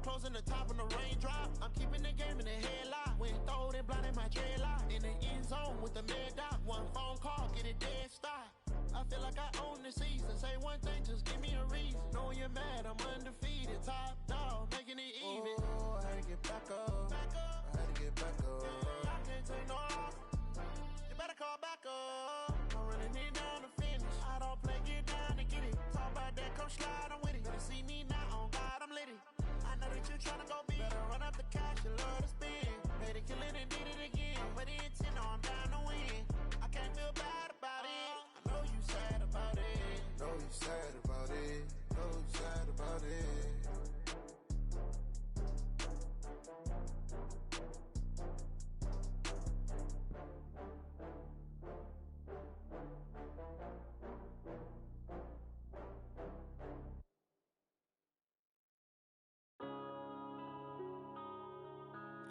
closing the top on the raindrop. I'm keeping the game in the headlock. When throwed it, blinded my dreadlock. In the end zone with the mad dot. One phone call, get it dead stop. I feel like I own the season. Say one thing, just give me a reason. Know you're mad, I'm undefeated. Top dog, making it even. Oh, I had to get back up. I had to get back up. I can't take no loss. You better call back up. I'm running it down to finish. I don't play, get down to get it. Talk about that, come slide, I'm with it. Better see me now, on God, I'm lit it. I know that you're trying to go big. Better run up the cash, you love to spin. Made it, kill it, and did it again. But the intent, no, I'm down to win. I can't feel bad about it. I know you sad about it. Know you sad about it. Know you sad about it.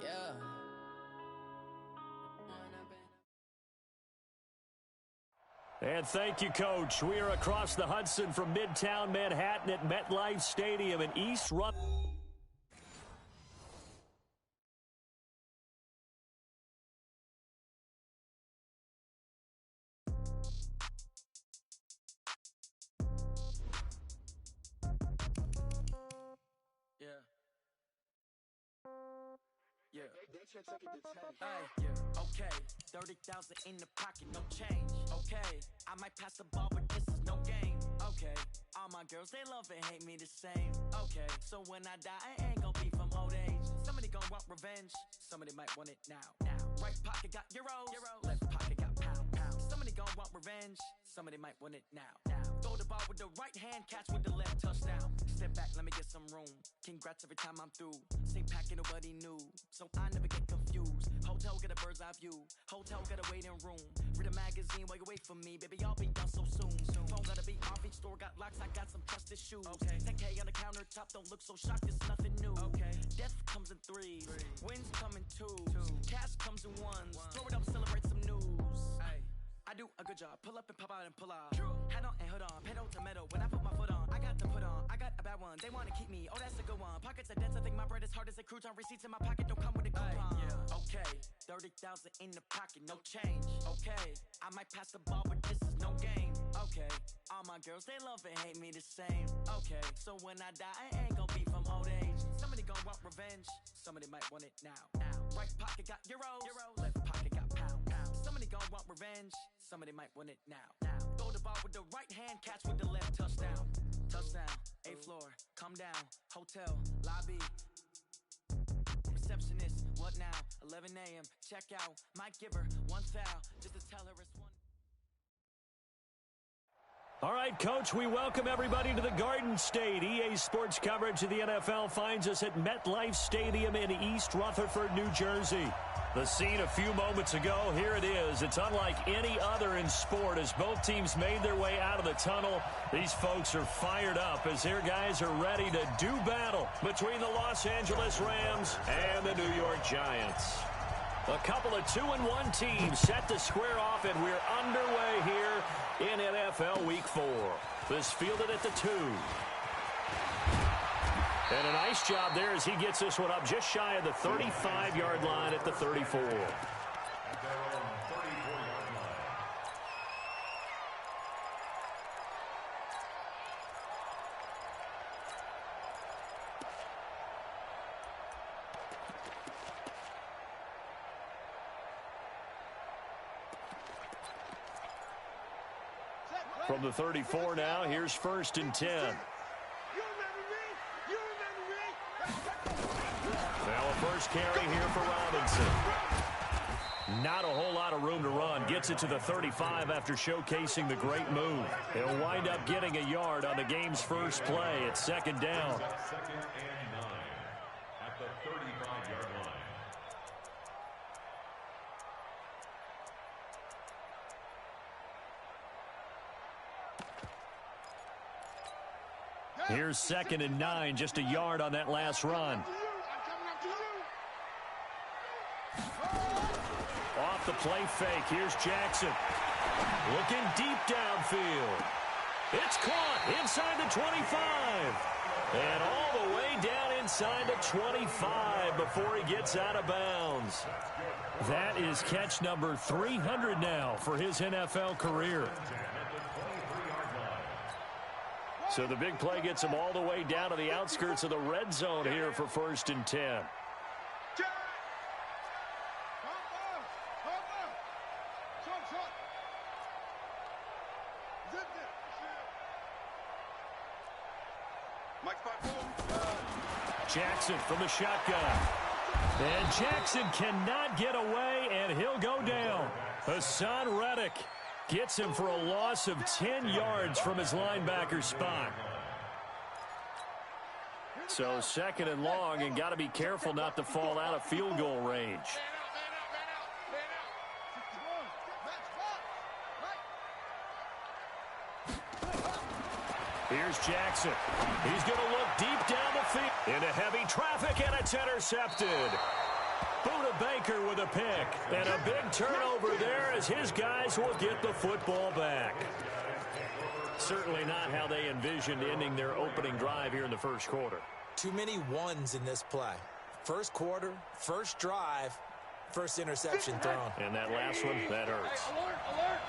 Yeah. And thank you, Coach. We are across the Hudson from Midtown Manhattan at MetLife Stadium in East Rutherford. Okay, 30,000 in the pocket, no change. Okay, I might pass the ball, but this is no game. Okay, all my girls, they love and hate me the same. Okay, so when I die, I ain't gon' be from old age. Somebody gon' want revenge, somebody might want it now. Right pocket got euros, left pocket got pound. Somebody gon' want revenge, somebody might want it now. Throw the ball with the right hand, catch with the left, touchdown. Step back, let me get some room. Congrats every time I'm through. Same packet, nobody knew, so I never get confused. Hotel get a bird's eye view. Hotel got a waiting room. Read a magazine while you wait for me, baby. I'll be done so soon. Phone gotta be off. Each store got locks. I got some trusted shoes. Okay. 10K on the countertop. Don't look so shocked. It's nothing new. Okay. Death comes in threes. Wins come in twos. Cash comes in ones. Throw it up, celebrate some news. Ay. I do a good job. Pull up and pop out and pull out. Hat on and hood on. Pedal to metal. When I put my foot on, I got to put on. I got a bad one. They wanna keep me. Oh, that's a good one. Pockets are dense. I think my bread is hard as a crouton. Receipts in my pocket don't come with a coupon. Okay, 30,000 in the pocket, no change. Okay, I might pass the ball, but this is no game. Okay, all my girls, they love and hate me the same. Okay, so when I die, I ain't gon' be from old age. Somebody gon' want revenge. Somebody might want it now. Right pocket got euros. Left pocket got pound. Somebody gon' want revenge. Somebody might want it now. Throw the ball with the right hand, catch with the left, touchdown. Touchdown, 8th floor, come down. Hotel, lobby. Receptionist, what now? 11 a.m., check out. Might give her one foul, just to tell her it's one. All right, Coach, we welcome everybody to the Garden State. EA Sports coverage of the NFL finds us at MetLife Stadium in East Rutherford, New Jersey. The scene a few moments ago, here it is. It's unlike any other in sport as both teams made their way out of the tunnel. These folks are fired up as their guys are ready to do battle between the Los Angeles Rams and the New York Giants. A couple of 2-1 teams set to square off, and we're underway here in NFL Week 4. This fielded at the 2. And a nice job there as he gets this one up just shy of the 35-yard line at the 34. From the 34 now, here's 1st and 10. Now a first carry here for Robinson. Not a whole lot of room to run. Gets it to the 35 after showcasing the great move. He'll wind up getting a yard on the game's first play. It's 2nd down. 2nd and 9 at the 35-yard line. Here's 2nd and 9, just a yard on that last run. Off the play fake, here's Jackson. Looking deep downfield. It's caught inside the 25. And all the way down inside the 25 before he gets out of bounds. That is catch number 300 now for his NFL career. So the big play gets him all the way down to the outskirts of the red zone here for 1st and 10. Jackson from the shotgun. And Jackson cannot get away, and he'll go down. Hassan Reddick gets him for a loss of 10 yards from his linebacker spot. So 2nd and long, and got to be careful not to fall out of field goal range. Here's Jackson. He's going to look deep down the field into heavy traffic, and it's intercepted. Buda Baker with a pick, and a big turnover there as his guys will get the football back. Certainly not how they envisioned ending their opening drive here in the first quarter. Too many ones in this play. First quarter, first drive, first interception thrown. And that last one, that hurts. Hey, alert, alert.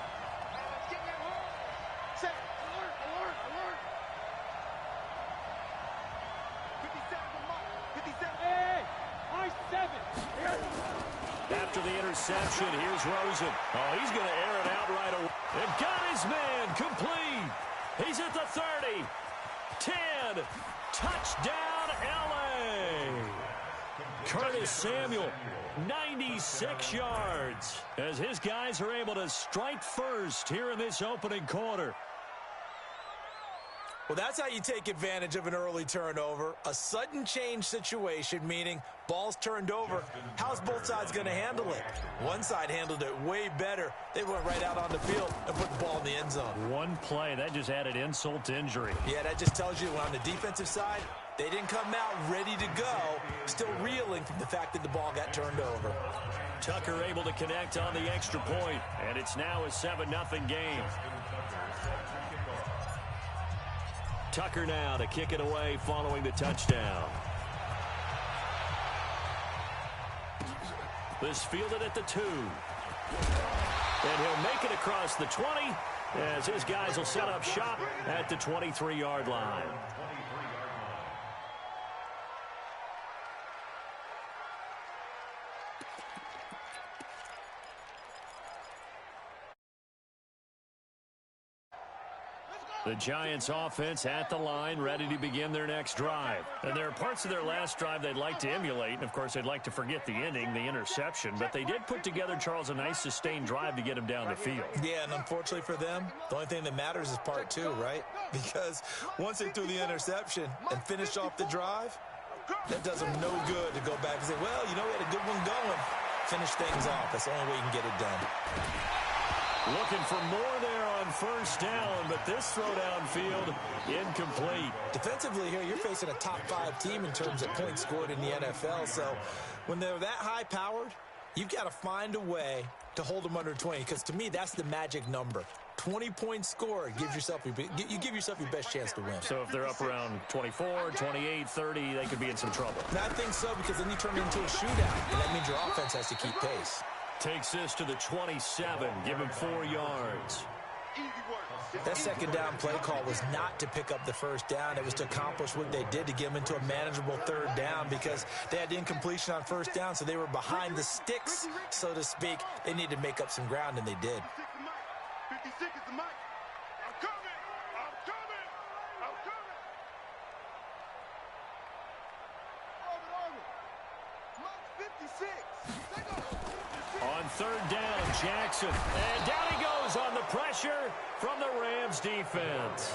Let's get that home. Set, alert, alert, alert. 57, 57. Hey, I-7. After the interception, here's Rosen. Oh, he's going to air it out right away. And got his man complete. He's at the 30. 10. Touchdown, L.A. Curtis Samuel, 96 yards, as his guys are able to strike first here in this opening quarter. Well, that's how you take advantage of an early turnover. A sudden change situation, meaning ball's turned over. How's both sides going to handle it? One side handled it way better. They went right out on the field and put the ball in the end zone. One play, that just added insult to injury. Yeah, that just tells you on the defensive side, they didn't come out ready to go, still reeling from the fact that the ball got turned over. Tucker able to connect on the extra point, and it's now a 7-0 game. Tucker now to kick it away following the touchdown. This fielded at the 2. And he'll make it across the 20 as his guys will set up shop at the 23-yard line. The Giants offense at the line, ready to begin their next drive. And there are parts of their last drive they'd like to emulate. And, of course, they'd like to forget the ending, the interception. But they did put together, Charles, a nice sustained drive to get him down the field. Yeah, and unfortunately for them, the only thing that matters is part 2, right? Because once they threw the interception and finished off the drive, that does them no good to go back and say, well, you know, we had a good one going. Finish things off. That's the only way you can get it done. Looking for more there on first down, but this throw downfield incomplete. Defensively here, you're facing a top 5 team in terms of points scored in the NFL. So when they're that high-powered, you've got to find a way to hold them under 20, because to me, that's the magic number. 20 points scored gives yourself you give yourself your best chance to win. So if they're up around 24, 28, 30, they could be in some trouble. And I think so, because then you turn it into a shootout, and that means your offense has to keep pace. Takes this to the 27, give him 4 yards. That second down play call was not to pick up the first down. It was to accomplish what they did, to get them into a manageable third down, because they had incompletion on first down, so they were behind the sticks, so to speak. They needed to make up some ground, and they did. 56 is the mic. I'm coming. I'm coming. I'm coming. Mark 56. Take off. On third down, Jackson. And down he goes on the pressure from the Rams defense.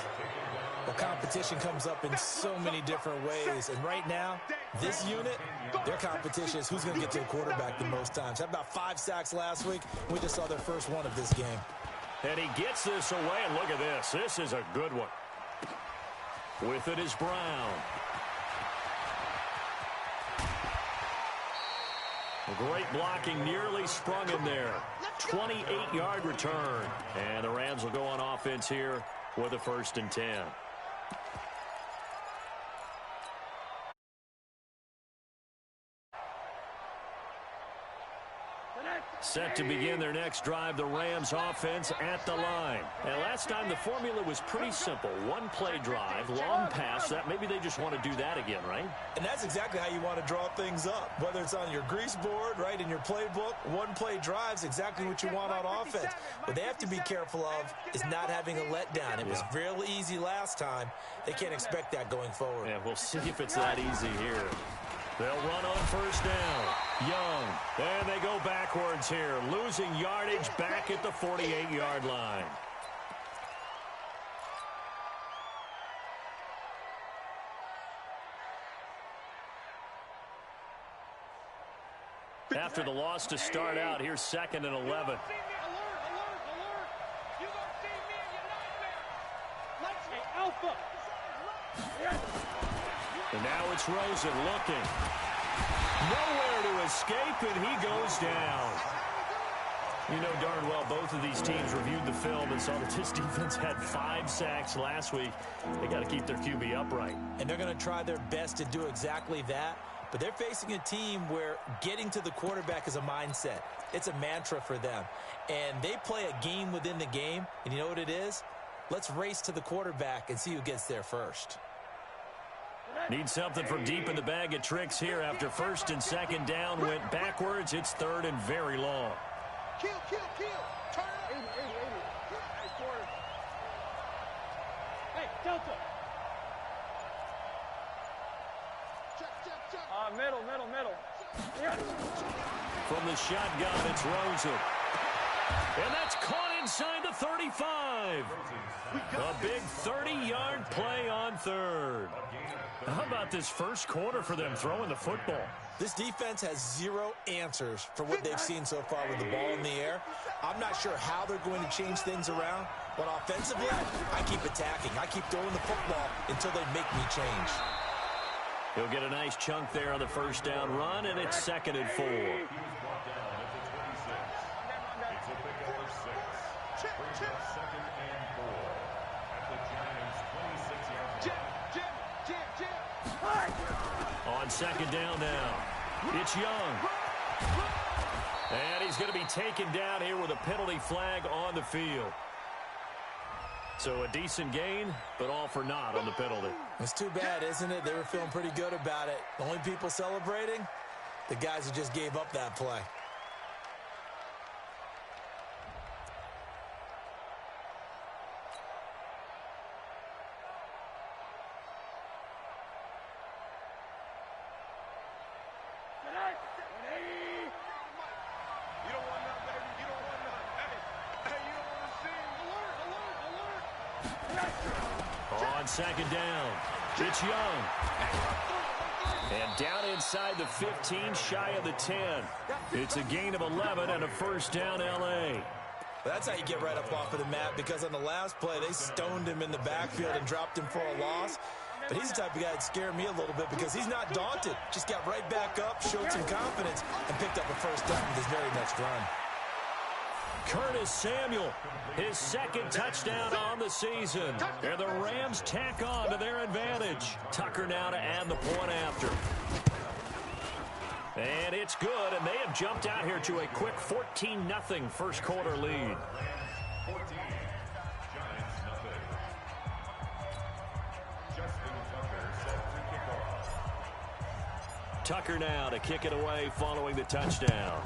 Well, competition comes up in so many different ways. And right now, this unit, their competition is who's going to get to the quarterback the most times. Had about 5 sacks last week. We just saw their first one of this game. And he gets this away, and look at this. This is a good one. With it is Brown. Great blocking, nearly sprung him there. 28-yard return. And the Rams will go on offense here with a 1st and 10. Set to begin their next drive, the Rams offense at the line. And last time the formula was pretty simple. One-play drive, long pass. That maybe they just want to do that again, right? And that's exactly how you want to draw things up. Whether it's on your grease board, right, in your playbook, one-play drive's exactly what you want on offense. What they have to be careful of is not having a letdown. It was real easy last time. They can't expect that going forward. Yeah, we'll see if it's that easy here. They'll run on first down. Young. And they go backwards here. Losing yardage back at the 48-yard line. After the loss to start out, here's 2nd and 11. And now it's Rosen looking. Nowhere to escape, and he goes down. You know darn well both of these teams reviewed the film and saw that this defense had 5 sacks last week. They got to keep their QB upright. And they're going to try their best to do exactly that. But they're facing a team where getting to the quarterback is a mindset. It's a mantra for them. And they play a game within the game. And you know what it is? Let's race to the quarterback and see who gets there first. Need something from deep in the bag of tricks here after 1st and 2nd down went backwards. It's 3rd and very long. Kill. Turn up. 80. Hey, quarter. Hey, Delta. Check. Middle. From the shotgun, it's Rosen. And that's caught inside the 35. A big 30-yard play on 3rd. How about this first quarter for them throwing the football? This defense has 0 answers for what they've seen so far with the ball in the air. I'm not sure how they're going to change things around, but offensively, I keep attacking. I keep throwing the football until they make me change. He'll get a nice chunk there on the first down run, and it's 2nd and 4. On 2nd down now, it's Young. And he's going to be taken down here with a penalty flag on the field. So a decent gain, but all for naught on the penalty. It's too bad, isn't it? They were feeling pretty good about it. The only people celebrating, the guys who just gave up that play. On 2nd down, it's Young. And down inside the 15, shy of the 10. It's a gain of 11 and a first down, L.A. That's how you get right up off of the mat, because on the last play, they stoned him in the backfield and dropped him for a loss. But he's the type of guy that scared me a little bit because he's not daunted. Just got right back up, showed some confidence, and picked up a first down with his very next run. Curtis Samuel, his 2nd touchdown on the season. And the Rams tack on to their advantage. Tucker now to add the point after. And it's good, and they have jumped out here to a quick 14-0 first quarter lead. 14, Giants nothing. Justin Tucker set to kick off. Tucker now to kick it away following the touchdown.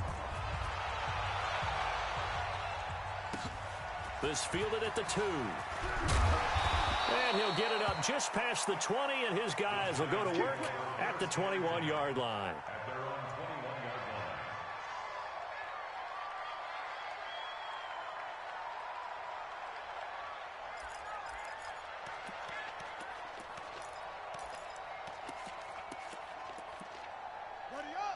This fielded at the 2. And he'll get it up just past the 20, and his guys will go to work at the 21-yard line. At their own 21-yard line.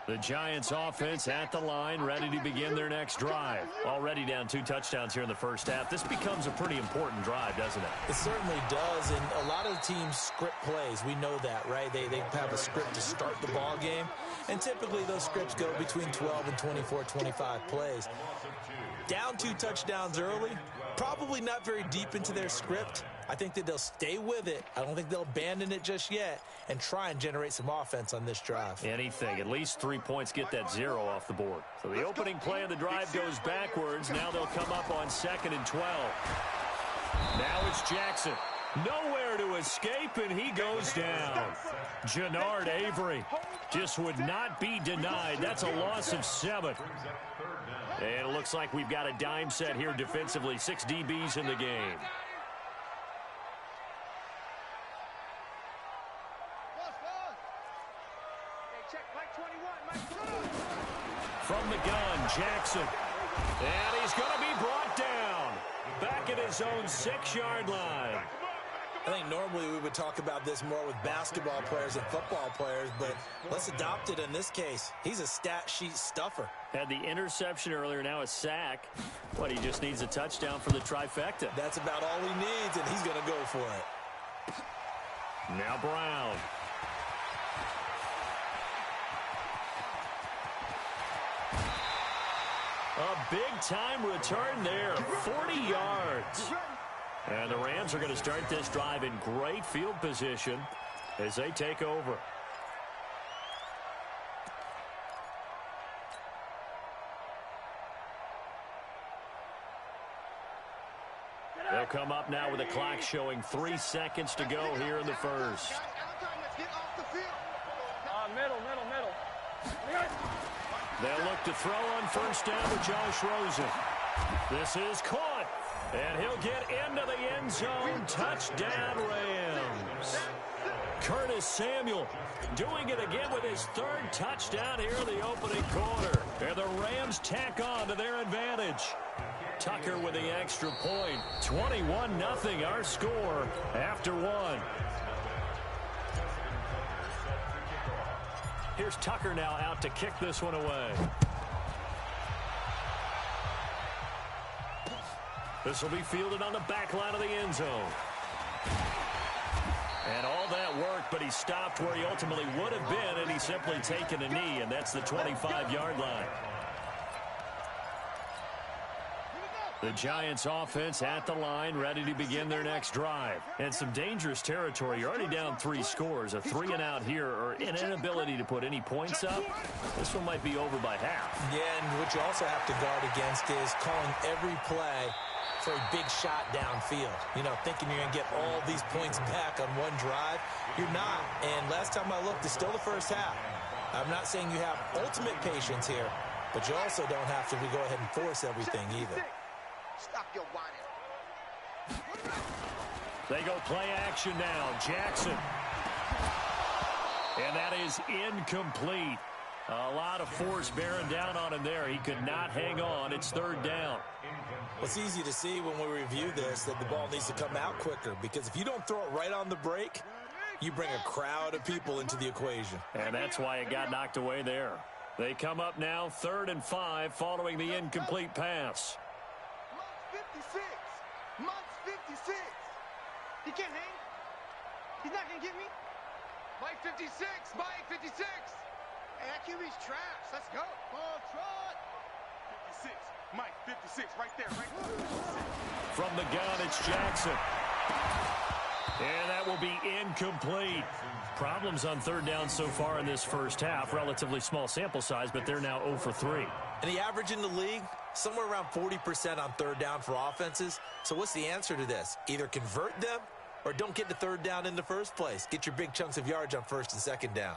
The Giants offense at the line, ready to begin their next drive. Already down 2 touchdowns here in the first half. This becomes a pretty important drive, doesn't it? It certainly does, and a lot of the teams script plays. We know that, right? They have a script to start the ball game, and typically those scripts go between 12 and 24, 25 plays. Down 2 touchdowns early, probably not very deep into their script. I think that they'll stay with it. I don't think they'll abandon it just yet and try and generate some offense on this drive. Anything. At least 3 points, get that 0 off the board. So the opening play of the drive goes backwards. Now they'll come up on 2nd and 12. Now it's Jackson. Nowhere to escape, and he goes down. Jannard Avery just would not be denied. That's a loss of 7. And it looks like we've got a dime set here defensively. 6 DBs in the game. From the gun, Jackson. And he's going to be brought down. Back at his own 6-yard line. I think normally we would talk about this more with basketball players and football players, but let's adopt it in this case. He's a stat sheet stuffer. Had the interception earlier, now a sack. What, he just needs a touchdown for the trifecta. That's about all he needs, and he's going to go for it. Now Brown. A big-time return there, 40 yards. And the Rams are going to start this drive in great field position as they take over. They'll come up now with the clock showing 3 seconds to go here in the first. They'll look to throw on first down with Josh Rosen. This is caught, and he'll get into the end zone. Touchdown, Rams. Curtis Samuel doing it again with his 3rd touchdown here in the opening quarter. And the Rams tack on to their advantage. Tucker with the extra point. 21-0 our score after 1. Here's Tucker now out to kick this one away. This will be fielded on the back line of the end zone. And all that work, but he stopped where he ultimately would have been, and he's simply taken a knee, and that's the 25-yard line. The Giants offense at the line, ready to begin their next drive. And some dangerous territory. You're already down 3 scores. A 3-and-out here, or an inability to put any points up. This one might be over by half. Yeah, and what you also have to guard against is calling every play for a big shot downfield. You know, thinking you're going to get all these points back on one drive. You're not. And last time I looked, it's still the first half. I'm not saying you have ultimate patience here, but you also don't have to go ahead and force everything either. Stop your whining. They go play action now. Jackson. And that is incomplete. A lot of force bearing down on him there. He could not hang on. It's 3rd down. Well, it's easy to see when we review this that the ball needs to come out quicker, because if you don't throw it right on the break, you bring a crowd of people into the equation. And that's why it got knocked away there. They come up now 3rd and 5 following the incomplete pass. Monk's 56. He can't hang. He's not going to get me. Mike 56. Mike 56. Hey, that QB's trash. Let's go. Ball trot. 56. Mike 56 right there. Right there. From the gun, it's Jackson. And that will be incomplete. Problems on 3rd down so far in this first half. Relatively small sample size, but they're now 0 for 3. And the average in the league, somewhere around 40% on 3rd down for offenses. So what's the answer to this? Either convert them or don't get the 3rd down in the first place. Get your big chunks of yards on 1st and 2nd down.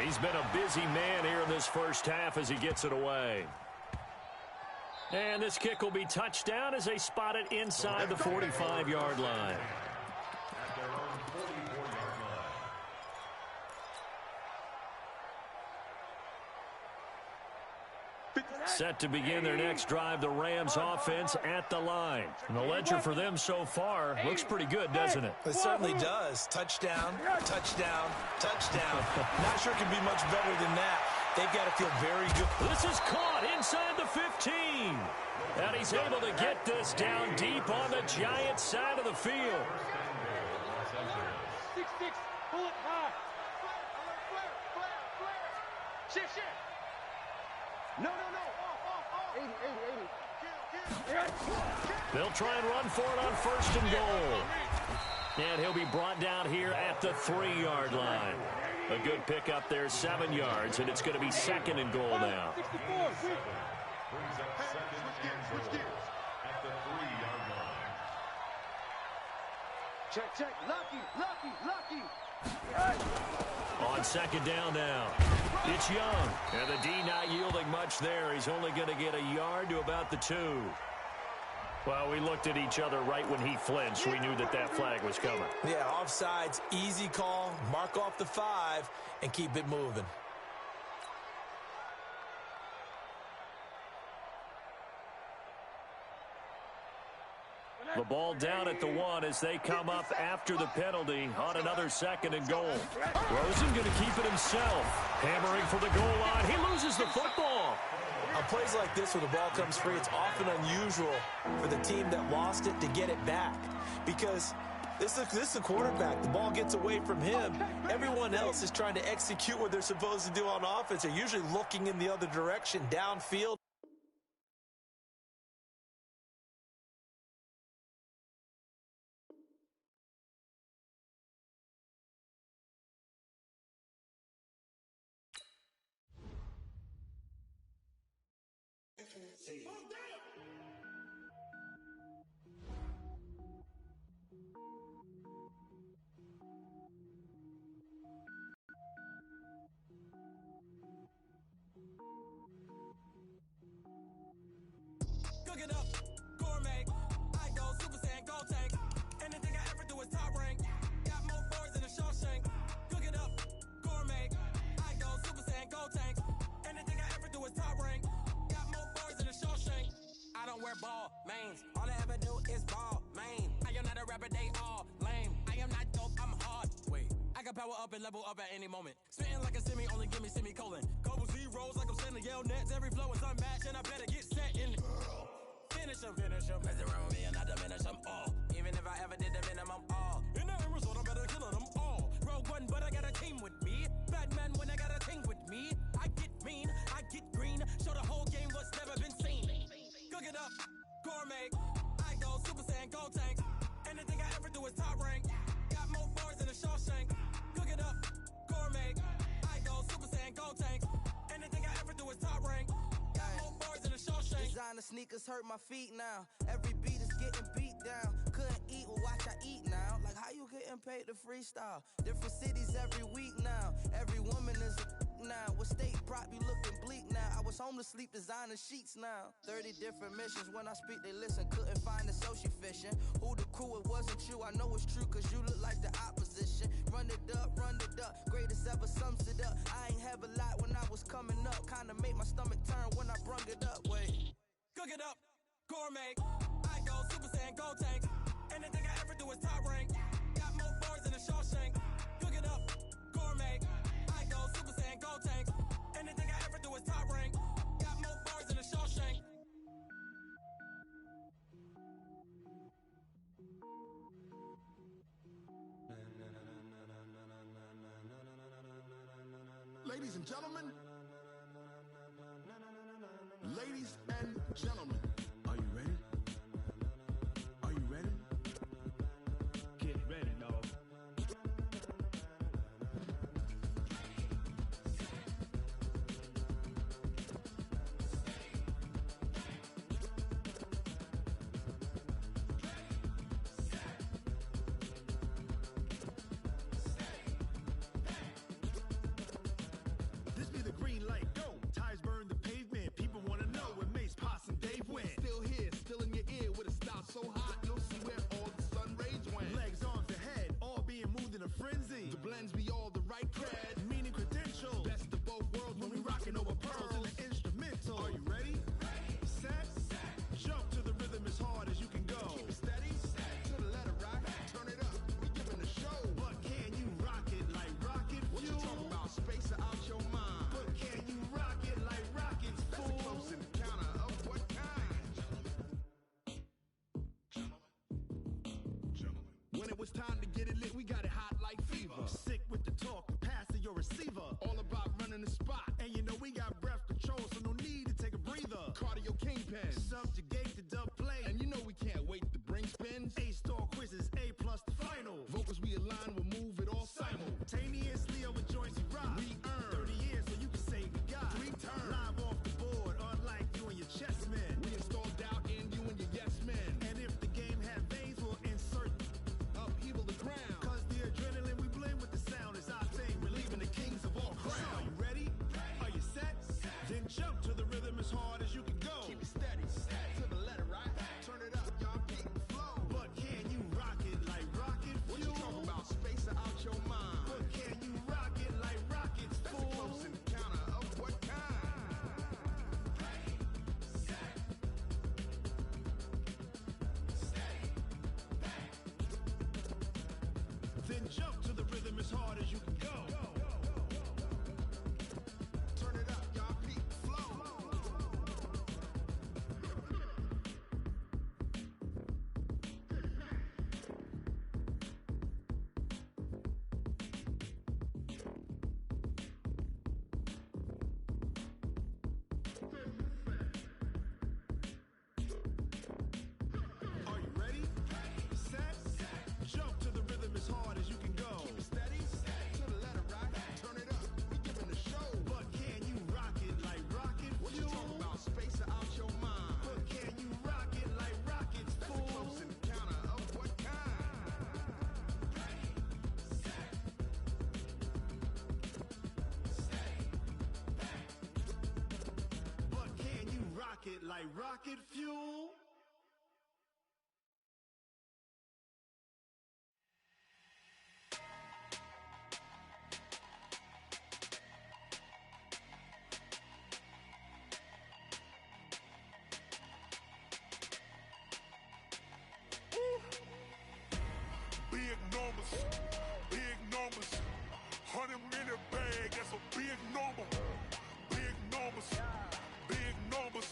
He's been a busy man here in this first half as he gets it away. And this kick will be touchdown as they spot it inside the 45-yard line. Set to begin their next drive, the Rams offense at the line. And the ledger for them so far looks pretty good, doesn't it? It certainly does. Touchdown, touchdown, touchdown. Not sure it can be much better than that. They've got to feel very good. This is caught inside the 15. And he's able to get this down deep on the Giants side of the field. 6-6. Pull it high. Flare. Shift. No. Off. 80. They'll try and run for it on 1st and goal. And he'll be brought down here at the 3-yard line. A good pickup there, 7 yards, and it's going to be 2nd and goal now. Brings up 2nd and goal at the 3-yard line. Check. Lucky. On 2nd down now, it's Young. And the D not yielding much there. He's only going to get a yard to about the 2. Well, we looked at each other right when he flinched. We knew that flag was coming. Yeah, offsides, easy call. Mark off the 5 and keep it moving. The ball down at the 1 as they come up after the penalty on another 2nd and goal. Rosen going to keep it himself. Hammering for the goal line. He loses the football. On plays like this where the ball comes free, it's often unusual for the team that lost it to get it back. Because this is the quarterback. The ball gets away from him. Everyone else is trying to execute what they're supposed to do on offense. They're usually looking in the other direction, downfield. Cook it up, gourmet. I go Super Saiyan, go tank. Anything I ever do is top rank. Got more boards than a Shawshank. Cook it up, gourmet. I go Super Saiyan, go tank. Anything I ever do is top rank. Got more boards than a Shawshank. I don't wear ball mains. All I ever do is ball main. I am not a rapper, they all lame. I am not dope, I'm hard. Wait, I can power up and level up at any moment. Spitting like a semi, only give me semicolon. Couple zeros like I'm sending yell nets. Every flow is unmatched and I better get set in. Finish them. Mess around with me and I diminish them all. Even if I ever did the minimum all. In the result, I'm better killing them all. Rogue One, but I got a team with me. Batman when I got a thing with me. I get mean, I get green. Show the whole game what's never been seen. Cook it up, gourmet. I go Super Saiyan, go tank. Anything I ever do is top rank. Got more bars than a Shawshank. Cook it up, gourmet. I go Super Saiyan, go tank. Anything I ever do is top rank. Designer sneakers hurt my feet now. Every beat is getting beat down. Couldn't eat, well watch I eat now. Like how you getting paid to freestyle? Different cities every week now. Every woman is a now. With state prop you looking bleak now. I was home to sleep designer sheets now. 30 different missions. When I speak they listen. Couldn't find it so she fishing. Who the crew, it wasn't you. I know it's true cause you look like the opposition. Run it up. Greatest ever sums it up. I ain't have a lot when I was coming up. Kinda made my stomach turn when I brung it up. Wait. Cook it up, gourmet. I go Super Saiyan, go tank. Anything I ever do is top rank. Got more bars than a Shawshank. Cook it up, gourmet. I go Super Saiyan, go tank. Anything I ever do is top rank. Got more bars than a Shawshank. Ladies and gentlemen. Ladies and gentlemen, are you ready? Are you ready? Get ready, dog. This be the green light, go. Ties burn the pavement. People wanna know where Mace, Posse, and Dave went. Still here, still in your ear with a style so hot, you'll see where all the sun rays went. Legs, arms, and head, all being moved in a frenzy. The blends be all the right cred, meaning credentials. Best of both worlds when we rockin' over pearls in the instrumental. Are you ready? Set, jump to the rhythm as hard as you can go. Keep it steady, to the letter rock, turn it up, we giving the show. But can you rock it like rocket fuel? What you talking about, space out your mind? But can you rock it like rockets, fool? That's a close encounter of what kind? Gentlemen. When it was time to get it lit, we got it hot like fever. Sick with the talk, pass to your receiver. All about running the spot, and you know we got breath control, so no need to take a breather. Cardio kingpin, subjugate. wins. A-star quizzes, A+ the final. Vocals we align, we'll move it all simultaneously over joints we rock. We earn 30 years so you can say we got 3 turns. Live off the board, unlike you and your chess men. We install doubt in you and your yes men. And if the game had veins, we'll insert upheaval the ground. Cause the adrenaline we blend with the sound is our thing, relieving the kings of all crowns. So are you ready? Are you set? Then jump to the rhythm as hard as you can go. Keep it steady, to the letter, right? Turn it up, y'all, peak the flow. But can you rock it like rocket fuel? What you talking about? Space out your mind. But can you rock it like rockets, fool? That's a close encounter of what kind? Then jump to the rhythm as hard as you can go. Turn it up, y'all, peak the flow. Are you ready? Set? Jump to the rhythm as hard as you can go. Keep it steady, to the letter, right? Turn it up, we giving the show. But can you rock it like rocket fuel? What you talking about? Space out your mind. But can you rock it like rockets, fool? That's a close encounter of what kind? But can you rock it like rocket fuel? Big numbers, big numbers. 100-minute bag, that's a big number. Big numbers, big numbers.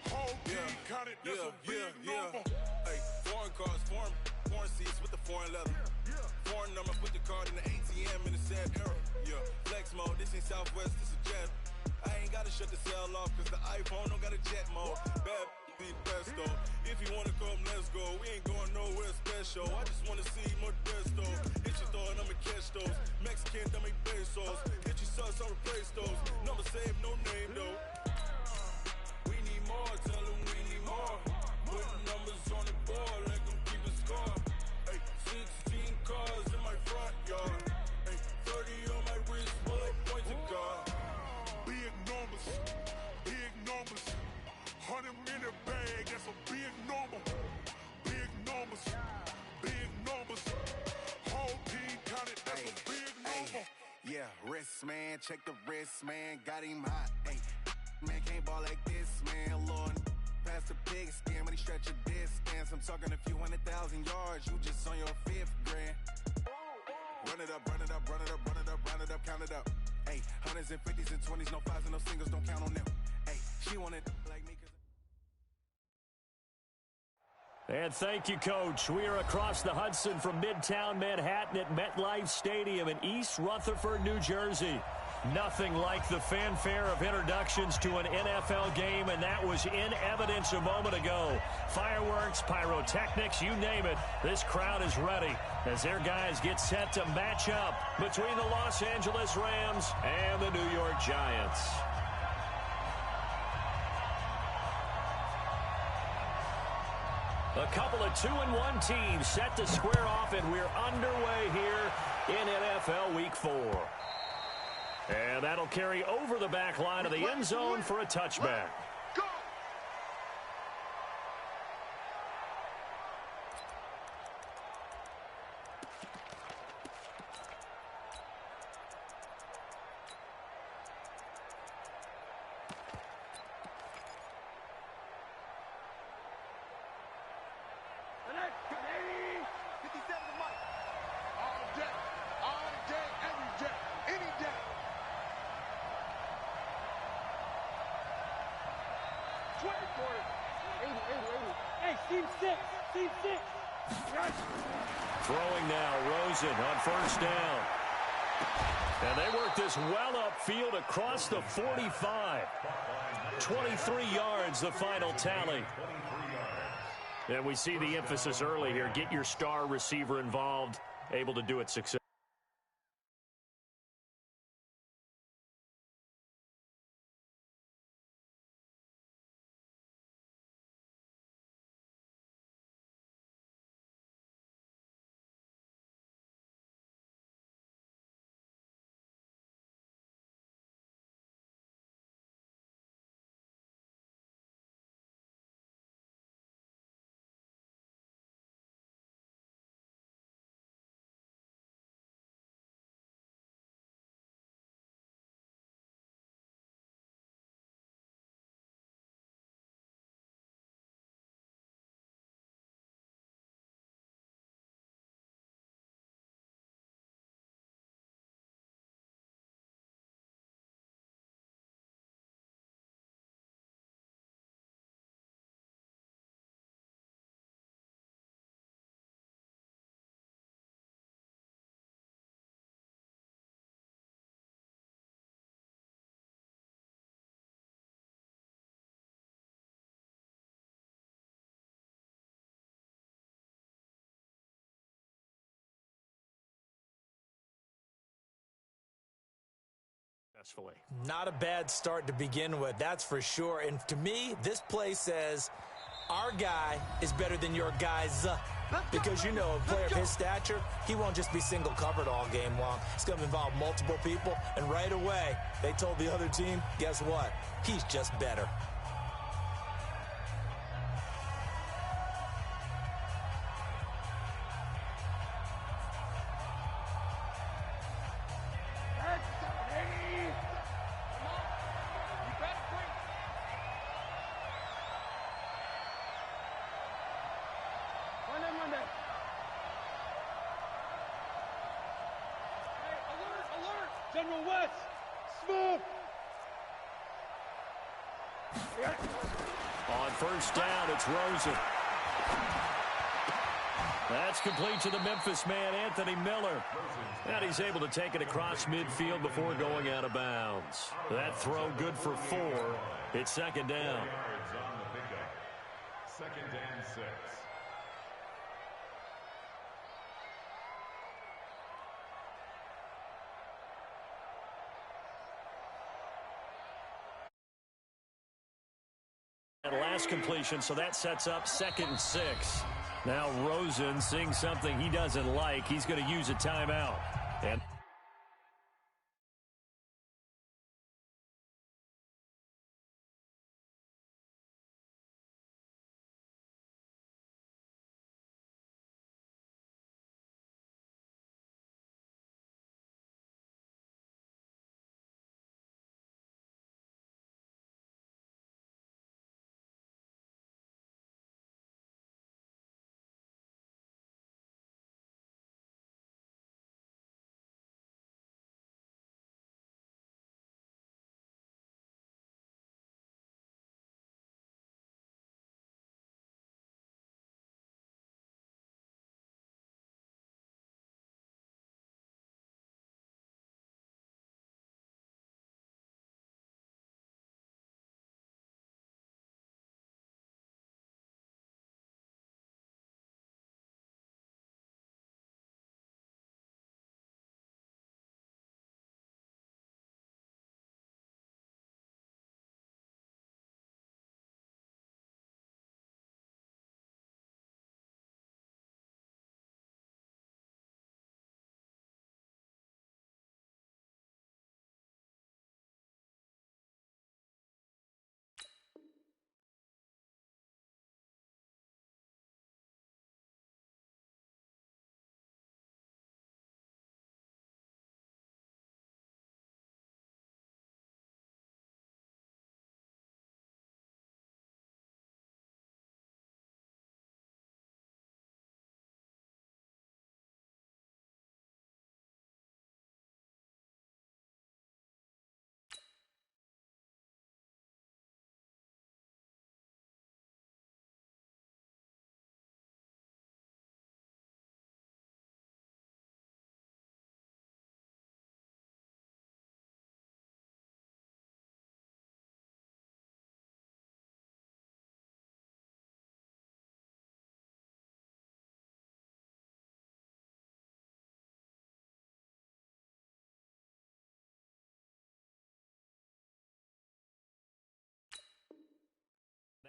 Whole team counted, that's a big number. Hey, foreign cars, foreign seats with the foreign leather. Foreign number, put the card in the ATM in the sad era. Yeah, flex mode, this ain't Southwest, this is jet. I ain't gotta shut the cell off, cause the iPhone don't got a jet mode. Bad be pesto. If you wanna come, let's go. We ain't going nowhere special. I just wanna see more Modesto. Hit your thought, I'ma catch those. Mexican, dummy pesos. Hit your sus, I'll replace those. Number save, no name though. We need more, tell them we need more. Put numbers on the board, let them keep a score. Hey, 16 cars in my front yard. Hey, 30 on my wrist, bullet points a car. Big numbers, big numbers. 100-minute bag, that's a big number. Big numbers, big numbers. Whole team counted, that's a big number. Yeah, wrist man, check the wrist man, got him hot. Ay, man can't ball like this, man. Lord, past the pig skin when he stretch a distance. I'm talking a few 100,000 yards, you just on your 5th grand. Run it up, run it up, run it up, run it up, run it up, count it up. Ay, 100s and 50s and 20s, no 5s and no singles, don't count on them. Ay, she wanted like me. And thank you, Coach. We are across the Hudson from Midtown Manhattan at MetLife Stadium in East Rutherford, New Jersey. Nothing like the fanfare of introductions to an NFL game, and that was in evidence a moment ago. Fireworks, pyrotechnics, you name it. This crowd is ready as their guys get set to match up between the Los Angeles Rams and the New York Giants. A couple of 2-1 teams set to square off, and we're underway here in NFL Week 4. And that'll carry over the back line of the end zone for a touchback. Throwing now, Rosen on first down. And they work this well upfield across the 45. 23 yards, the final tally. And we see the emphasis early here. Get your star receiver involved, able to do it successfully. Not a bad start to begin with, that's for sure. And to me, this play says our guy is better than your guys. Because, you know, a player of his stature, he won't just be single covered all game long. It's going to involve multiple people. And right away, they told the other team, guess what? He's just better. General West, smoke! On first down, it's Rosen. That's complete to the Memphis man, Anthony Miller. And he's able to take it across midfield before going out of bounds. That throw good for 4. It's second down. Second and 6. Last completion, so that sets up 2nd and 6. Now Rosen seeing something he doesn't like. He's going to use a timeout. And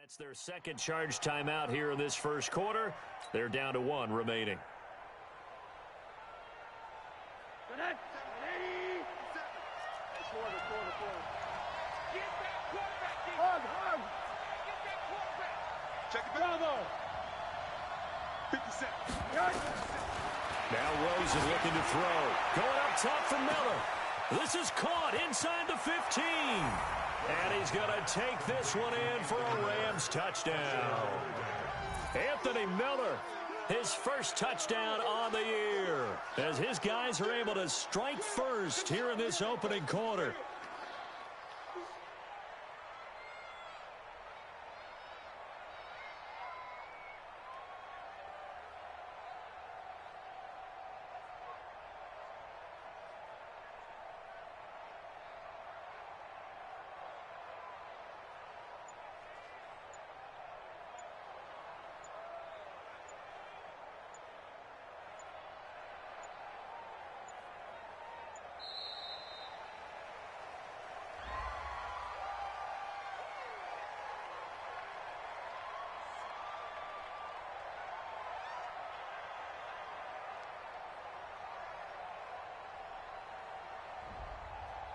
That's their second charge timeout here in this first quarter. They're down to 1 remaining. Check it back. 50 seconds. Now Rosen looking to throw. Going up top for Miller. This is caught inside the 15. And he's going to take this one in for a Rams touchdown. Anthony Miller, his first touchdown on the year, as his guys are able to strike first here in this opening quarter.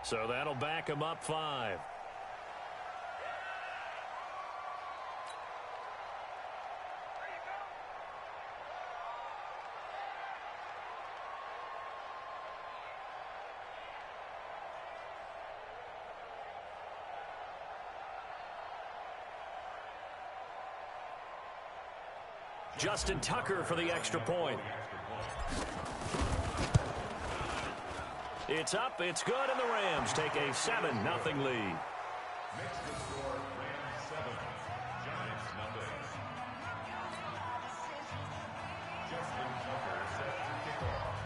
So that'll back him up 5. Justin Tucker for the extra point. It's up, it's good, and the Rams take a 7-0 lead. Next to score, Rams 7, Giants 0. Justin Tucker set to kick off.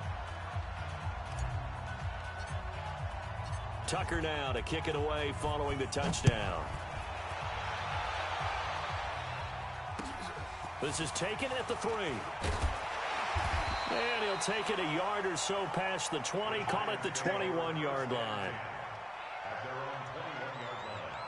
Tucker now to kick it away following the touchdown. This is taken at the 3. And he'll take it a yard or so past the 20, call it the 21-yard line. At their own 21-yard line.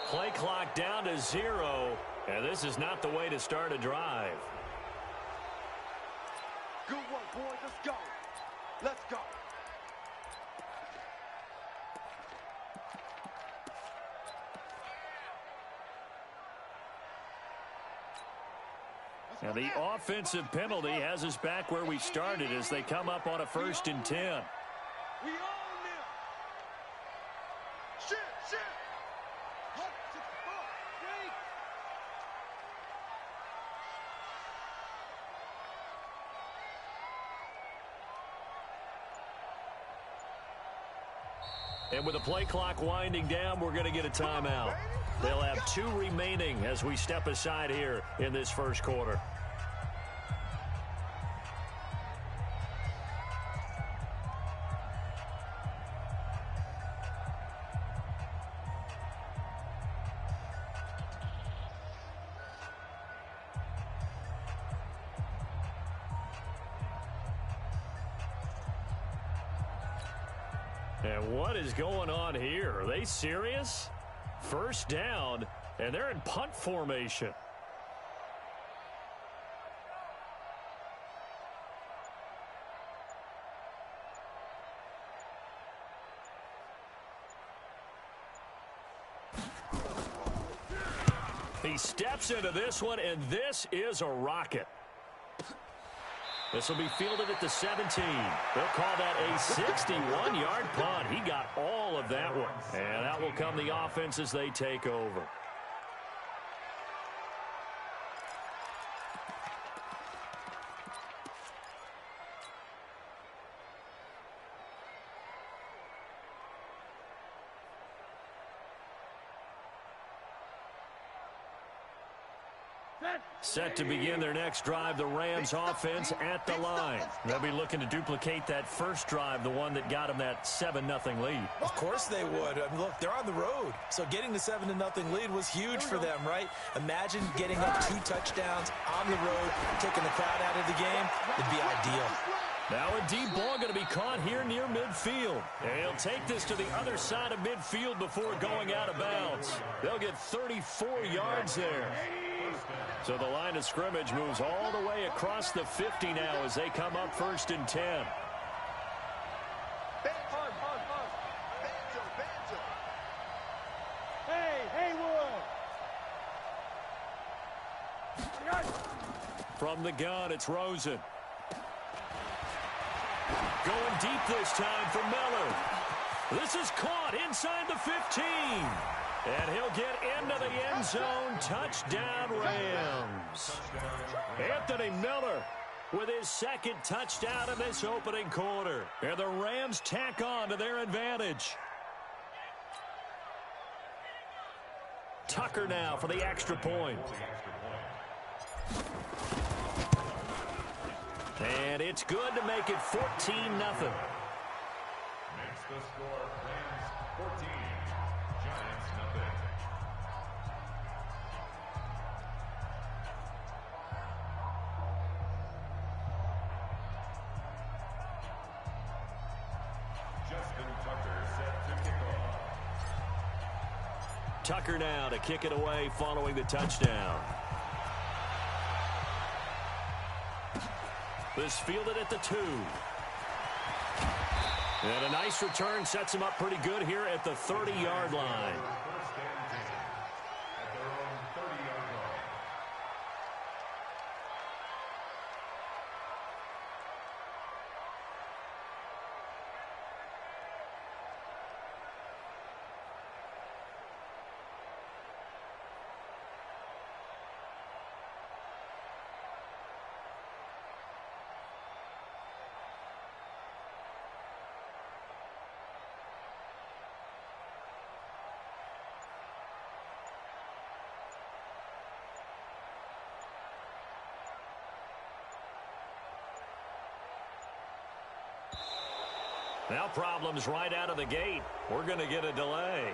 Play clock down to 0, and this is not the way to start a drive. Good work, boys. Let's go. Let's go. And the offensive penalty has us back where we started as they come up on a 1st and 10. We own them. Shit. Hut, 6, 4, 3. And with the play clock winding down, we're going to get a timeout. They'll have 2 remaining as we step aside here in this first quarter. And what is going on here? Are they serious? First down, and they're in punt formation. He steps into this one, and this is a rocket. This will be fielded at the 17. They'll call that a 61-yard punt. He got all of that one. And that will come the offense as they take over. Set to begin their next drive, the Rams offense at the line. They'll be looking to duplicate that first drive, the one that got them that 7-0 lead. Of course they would. I mean, look, they're on the road. So getting the 7-0 lead was huge for them, right? Imagine getting up 2 touchdowns on the road, taking the crowd out of the game. It'd be ideal. Now a deep ball going to be caught here near midfield. And he'll take this to the other side of midfield before going out of bounds. They'll get 34 yards there. So the line of scrimmage moves all the way across the 50 now as they come up 1st and 10. Hey, Haywood! From the gun, it's Rosen. Going deep this time for Miller. This is caught inside the 15. And he'll get into the end zone. Touchdown, Rams. Anthony Miller with his 2nd touchdown in this opening quarter. And the Rams tack on to their advantage. Tucker now for the extra point. And it's good to make it 14-0. Makes the score Rams 14, Giants nothing. Justin Tucker set to kick off. Tucker now to kick it away following the touchdown. This fielded at the 2. And a nice return sets him up pretty good here at the 30-yard line. First and 10 at their own 30-yard line. Now problems right out of the gate. We're going to get a delay.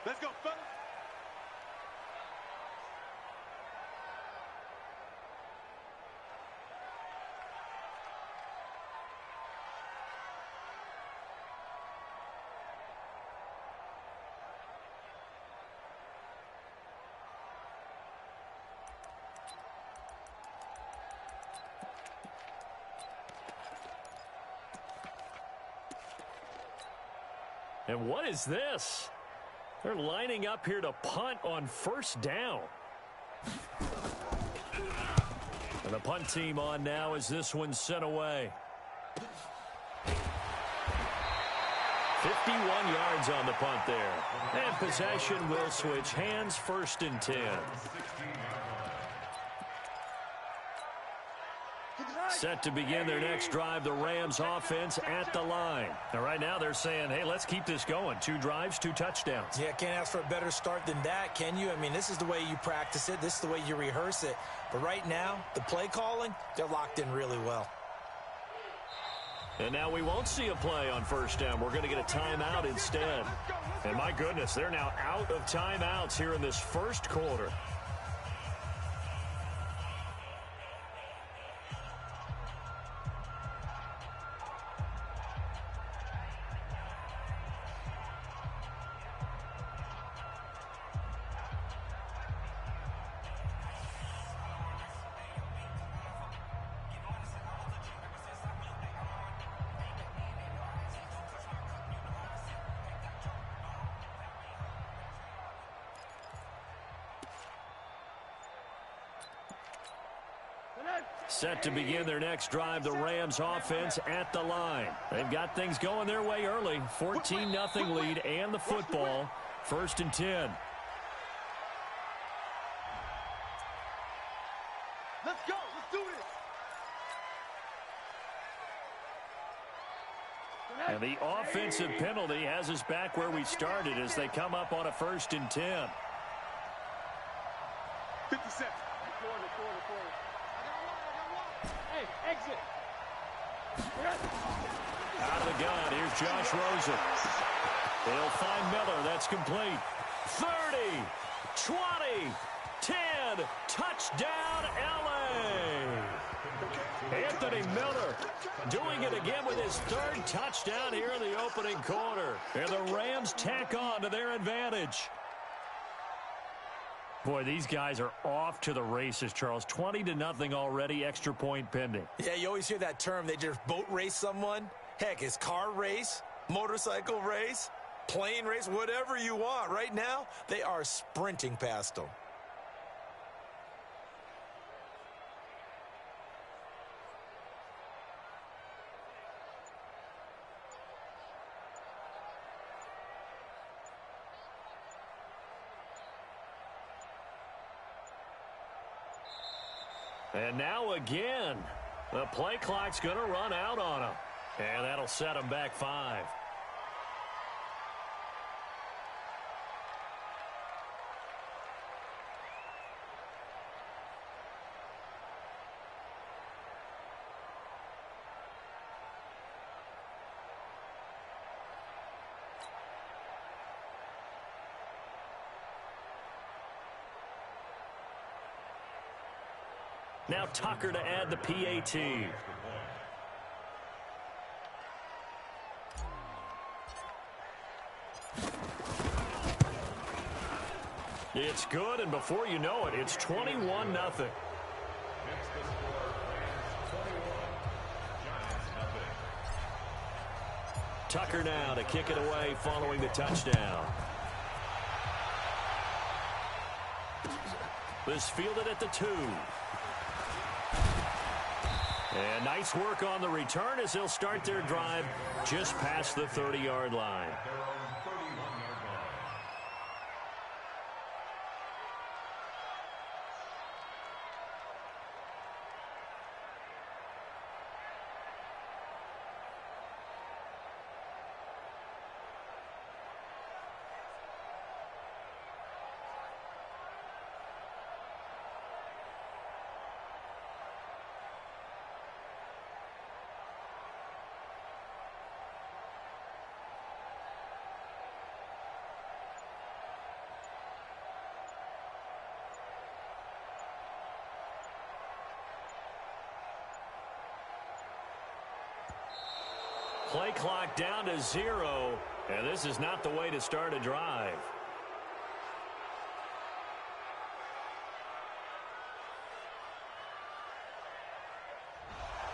Let's go, fellas. And what is this? They're lining up here to punt on 1st down. And the punt team on now as this one's sent away. 51 yards on the punt there. And possession will switch hands, 1st and 10. Set to begin their next drive, the Rams offense at the line. And right now they're saying, hey, let's keep this going. 2 drives, 2 touchdowns. Yeah, can't ask for a better start than that, can you? I mean, this is the way you practice it. This is the way you rehearse it. But right now, the play calling, they're locked in really well. And now we won't see a play on 1st down. We're going to get a timeout instead. And my goodness, they're now out of timeouts here in this 1st quarter. Set to begin their next drive, the Rams offense at the line. They've got things going their way early. 14-0 lead and the football. 1st and 10. Let's go. Let's do this. And the offensive penalty has us back where we started as they come up on a 1st and 10. 50 cents. Hey, exit. Out of the gun, here's Josh Rosen. They'll find Miller. That's complete. 30, 20, 10, touchdown, L.A. Anthony Miller doing it again with his 3rd touchdown here in the opening quarter. And the Rams tack on to their advantage. Boy, these guys are off to the races, Charles. 20-0 already, extra point pending. Yeah, you always hear that term. They just boat race someone. Heck, it's car race, motorcycle race, plane race, whatever you want. Right now, they are sprinting past them. And now again, the play clock's going to run out on them. And that'll set them back 5. Now Tucker to add the PAT. It's good, and before you know it, it's 21-0. Tucker now to kick it away following the touchdown. This fielded at the 2. And nice work on the return as they'll start their drive just past the 30-yard line. Play clock down to 0, and this is not the way to start a drive.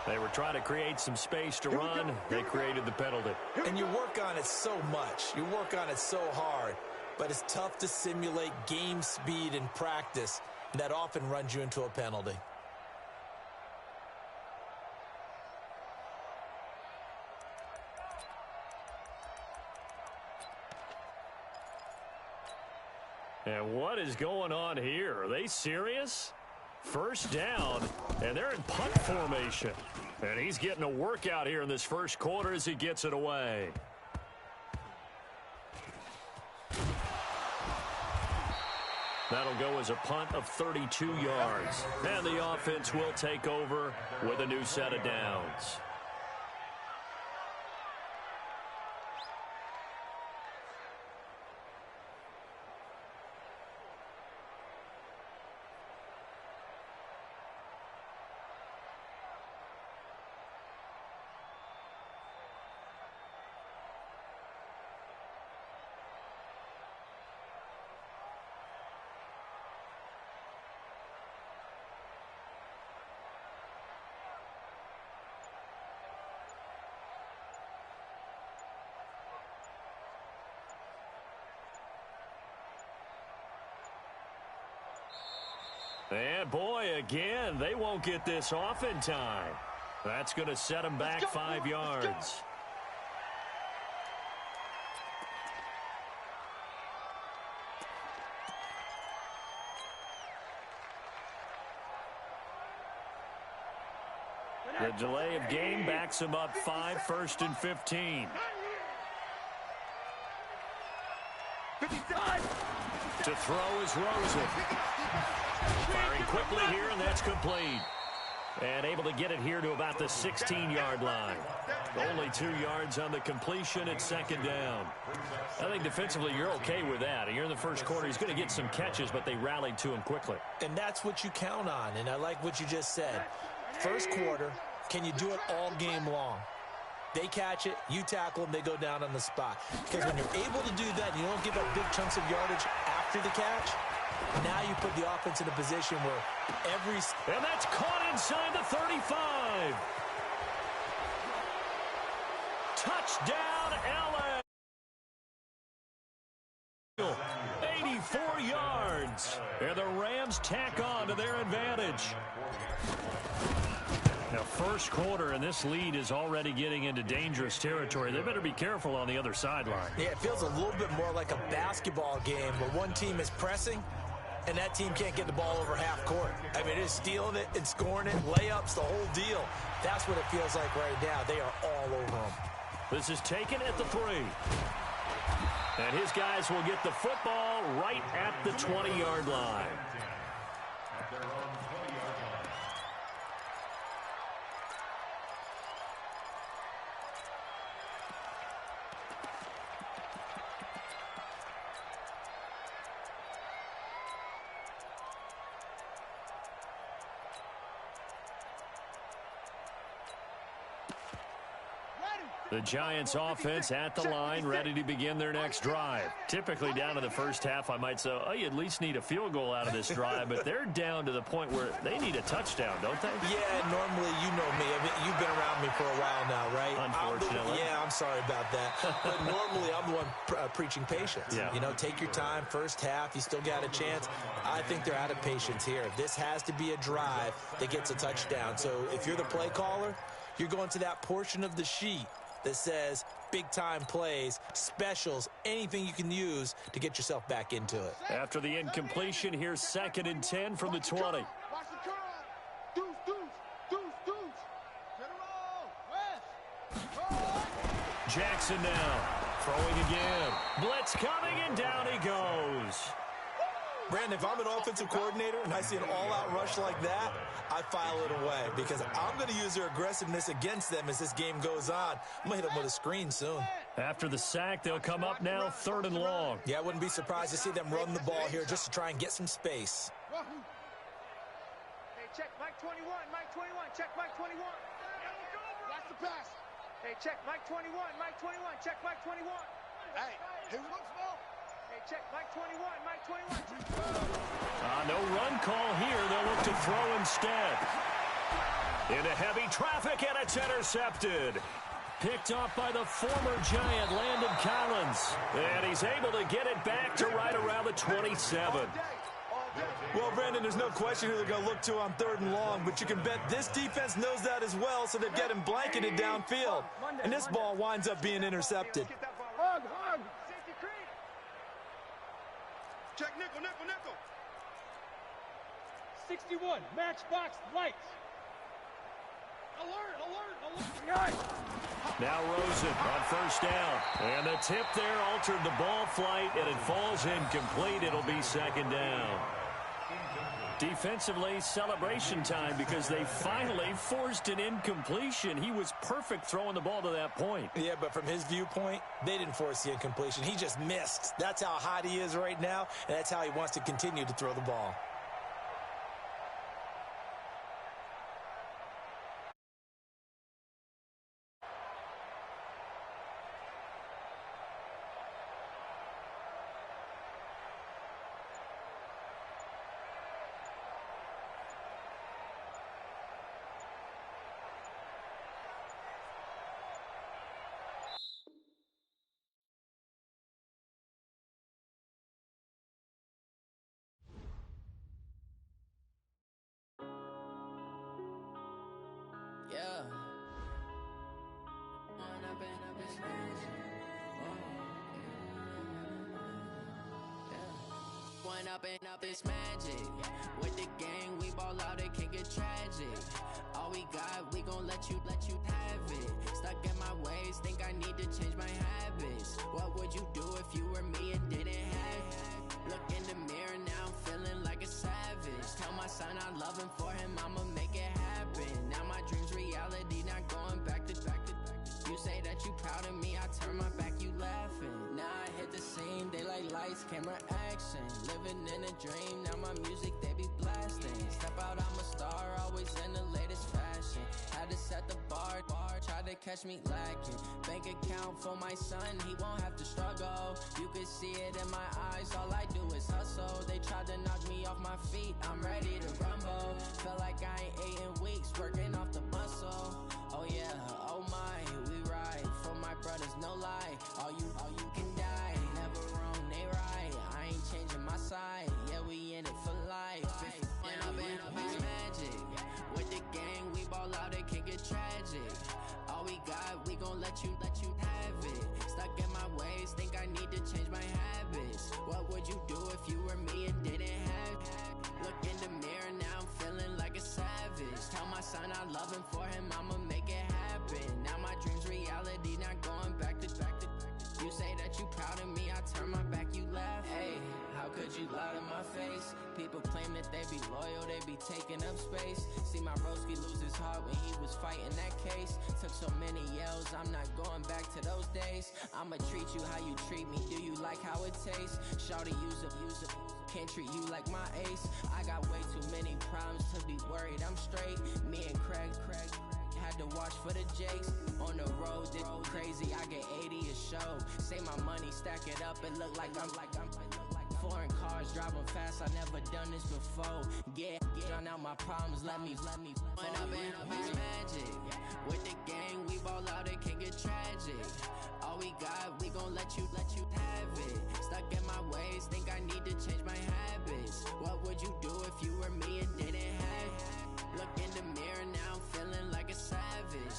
They were trying to create some space to run. They created the penalty. And you work on it so much. You work on it so hard. But it's tough to simulate game speed in practice. That often runs you into a penalty. And what is going on here? Are they serious? First down, and they're in punt formation. And he's getting a workout here in this first quarter as he gets it away. That'll go as a punt of 32 yards. And the offense will take over with a new set of downs. And boy, again, they won't get this off in time. That's going to set them back 5 yards. The delay of game backs him up 5, 1st and 15. To throw is Rosen. Firing quickly here, and that's complete. And able to get it here to about the 16-yard line. Only 2 yards on the completion at 2nd down. I think defensively you're okay with that. Here in the first quarter, he's going to get some catches, but they rallied to him quickly. And that's what you count on, and I like what you just said. First quarter, can you do it all game long? They catch it, you tackle them, they go down on the spot. Because when you're able to do that, you don't give up big chunks of yardage after the catch. Now you put the offense in a position where every... And that's caught inside the 35. Touchdown, LA. 84 yards. And the Rams tack on to their advantage. Now, first quarter, and this lead is already getting into dangerous territory. They better be careful on the other sideline. Yeah, it feels a little bit more like a basketball game where one team is pressing and that team can't get the ball over half court. I mean, it is stealing it and scoring it, layups, the whole deal. That's what it feels like right now. They are all over them. This is taken at the 3. And his guys will get the football right at the 20-yard line. The Giants offense at the line, ready to begin their next drive. Typically down to the first half, I might say, oh, you at least need a field goal out of this drive, but they're down to the point where they need a touchdown, don't they? Yeah, normally, you know me. I mean, you've been around me for a while now, right? Unfortunately. I'm sorry about that. But normally, I'm the one preaching patience. Yeah. You know, take your time, first half, you still got a chance. I think they're out of patience here. This has to be a drive that gets a touchdown. So if you're the play caller, you're going to that portion of the sheet that says big-time plays, specials, anything you can use to get yourself back into it. After the incompletion, here's 2nd and 10 from the 20. Watch the curl. Deuce. West. Jackson now throwing again. Blitz coming, and down he goes. Brandon, if I'm an offensive coordinator and I see an all-out rush like that, I file it away because I'm going to use their aggressiveness against them as this game goes on. I'm going to hit them with a screen soon. After the sack, they'll come up now 3rd and long. Yeah, I wouldn't be surprised to see them run the ball here just to try and get some space. Hey, check Mike 21, check Mike 21. Watch the pass. Hey, check Mike 21, check Mike 21. Hey, here we go, small. Hey, check Mike 21. No run call here. They'll look to throw instead. Into heavy traffic, and it's intercepted. Picked off by the former Giant, Landon Collins. And he's able to get it back to right around the 27. Well, Brandon, there's no question who they're going to look to on 3rd and long, but you can bet this defense knows that as well, so they're getting blanketed downfield. And this ball winds up being intercepted. Hug. Check nickel. 61, matchbox lights. Alert. Now Rosen on 1st down. And the tip there altered the ball flight, and it falls incomplete. It'll be 2nd down. Defensively, celebration time because they finally forced an incompletion. He was perfect throwing the ball to that point. Yeah, but from his viewpoint, they didn't force the incompletion. He just missed. That's how hot he is right now, and that's how he wants to continue to throw the ball. Point up and up, it's magic. With the gang, we ball out, it can get tragic. All we got, we gon' let you have it. Stuck in my ways, think I need to change my habits. What would you do if you were me and didn't have it? Look in the mirror, now I'm feeling like a savage. Tell my son I love him, for him I'ma make it happen. Now my dream's reality, not going back to. You say that you proud of me, I turn my back, you laughing. Now I hit the scene, daylight lights, camera action. Living in a dream, now my music they be blasting. Step out, I'm a star, always in the latest fashion. Had to set the bar, try to catch me lacking. Bank account for my son, he won't have to struggle. You can see it in my eyes, all I do is hustle. They tried to knock me off my feet, I'm ready to rumble. Feel like I ain't ate in weeks, working off the muscle. Oh yeah, oh my, we ride for my brothers, no lie. All you can die, never wrong, they right. I ain't changing my side, yeah, we in it for life. When up and up, it's magic. With the gang, we ball out, it can get tragic. All we got, we gon' let you have it. Stuck in my ways, think I need to change my habits. What would you do if you were me and didn't have it? Look in the mirror, now I'm feeling like a savage. Tell my son I love him, for him I'ma make it happen. Now my dream's reality, not going back to. You say that you proud of me, I turn my back, you laugh. Hey, how could you lie to my face? People claim that they be loyal, they be taking up space. See my broski lose his heart when he was fighting that case. Took so many yells, I'm not going back to those days. I'ma treat you how you treat me, do you like how it tastes? Shawty, use it. Can't treat you like my ace. I got way too many problems to be worried, I'm straight. Me and Craig had to watch for the Jakes. On the road, this crazy, I get 80 a show. Say my money, stack it up, it look like I'm foreign cars, driving fast, I never done this before. Get drown out my problems, let me point up and up, it's magic. With the gang, we ball out, it can get tragic. All we got, we gon' let you have it. Stuck in my ways, think I need to change my habits. What would you do if you were me and didn't have it? Look in the mirror, now I'm feeling like a savage.